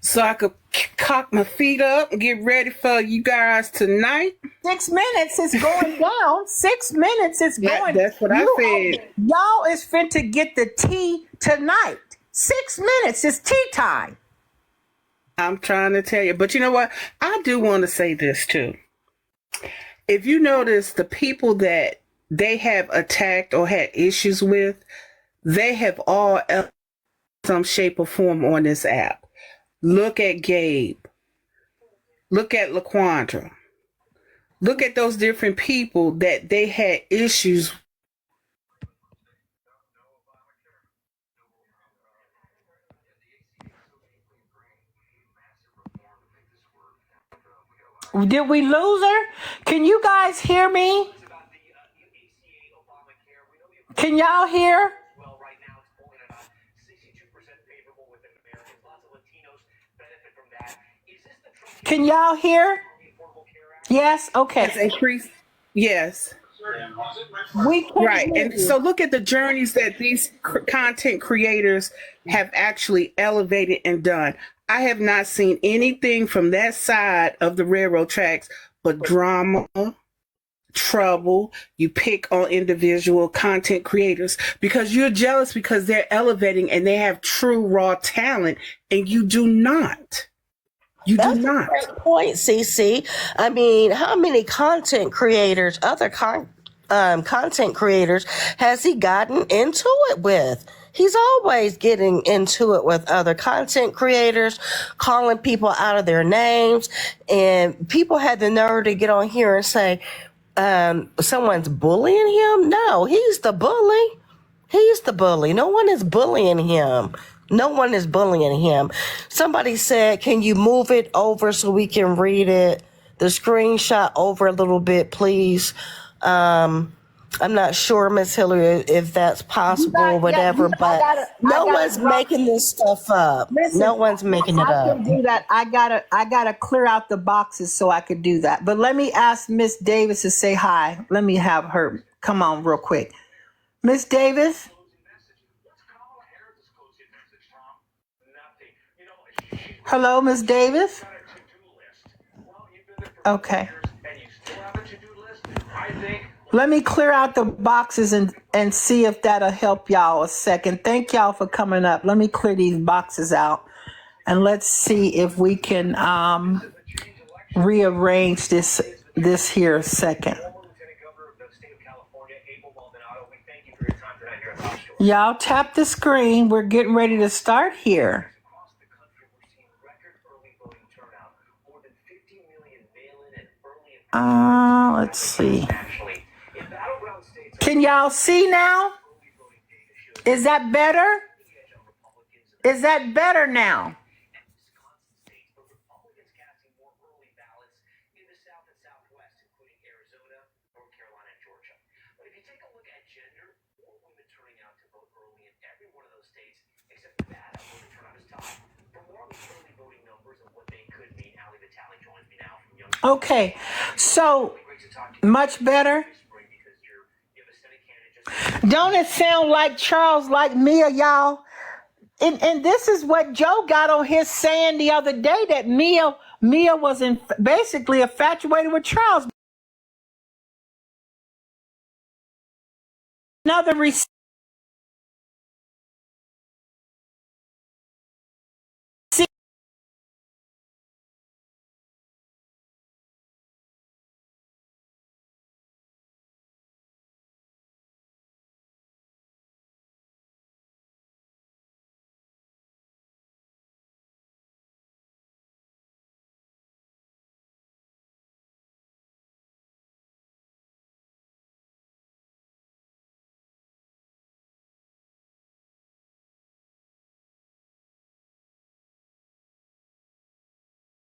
so I could cock my feet up and get ready for you guys tonight. 6 minutes is going down. 6 minutes is going. That's what I said. Y'all is finna get the tea tonight. 6 minutes is tea time. I'm trying to tell you. But you know what? I do want to say this too. If you notice, the people that they have attacked or had issues with, they have all some shape or form on this app. Look at Gabe. Look at LaQuandra. Look at those different people that they had issues. Did we lose her? Can you guys hear me? Can y'all hear? Can y'all hear? Yes? Okay. Yes. We can Right. hear And you. so look at the journeys that these content creators have actually elevated and done. I have not seen anything from that side of the railroad tracks but drama, trouble. You pick on individual content creators because you're jealous because they're elevating and they have true raw talent and you do not. That's a great point, CC. I mean, how many content creators, other content creators has he gotten into it with? He's always getting into it with other content creators, calling people out of their names. And people had the nerve to get on here and say, someone's bullying him. No, he's the bully. He's the bully. No one is bullying him. No one is bullying him. Somebody said, can you move it over so we can read it? The screenshot over a little bit, please. I'm not sure, Miss Hillary, if that's possible or whatever, but no one's making this stuff up. No one's making it I up. can do that. I gotta clear out the boxes so I could do that. But let me ask Miss Davis to say hi. Let me have her come on real quick. Miss Davis? Hello, Miss Davis? Okay. Let me clear out the boxes and see if that'll help y'all a second. Thank y'all for coming up. Let me clear these boxes out and let's see if we can rearrange this here a second. Y'all tap the screen. We're getting ready to start here. Let's see. Can y'all see now? Is that better? Is that better now? Okay, so much better. Don't it sound like Charles, like Mia, y'all? And this is what Joe got on his saying the other day, that Mia was basically infatuated with Charles. Another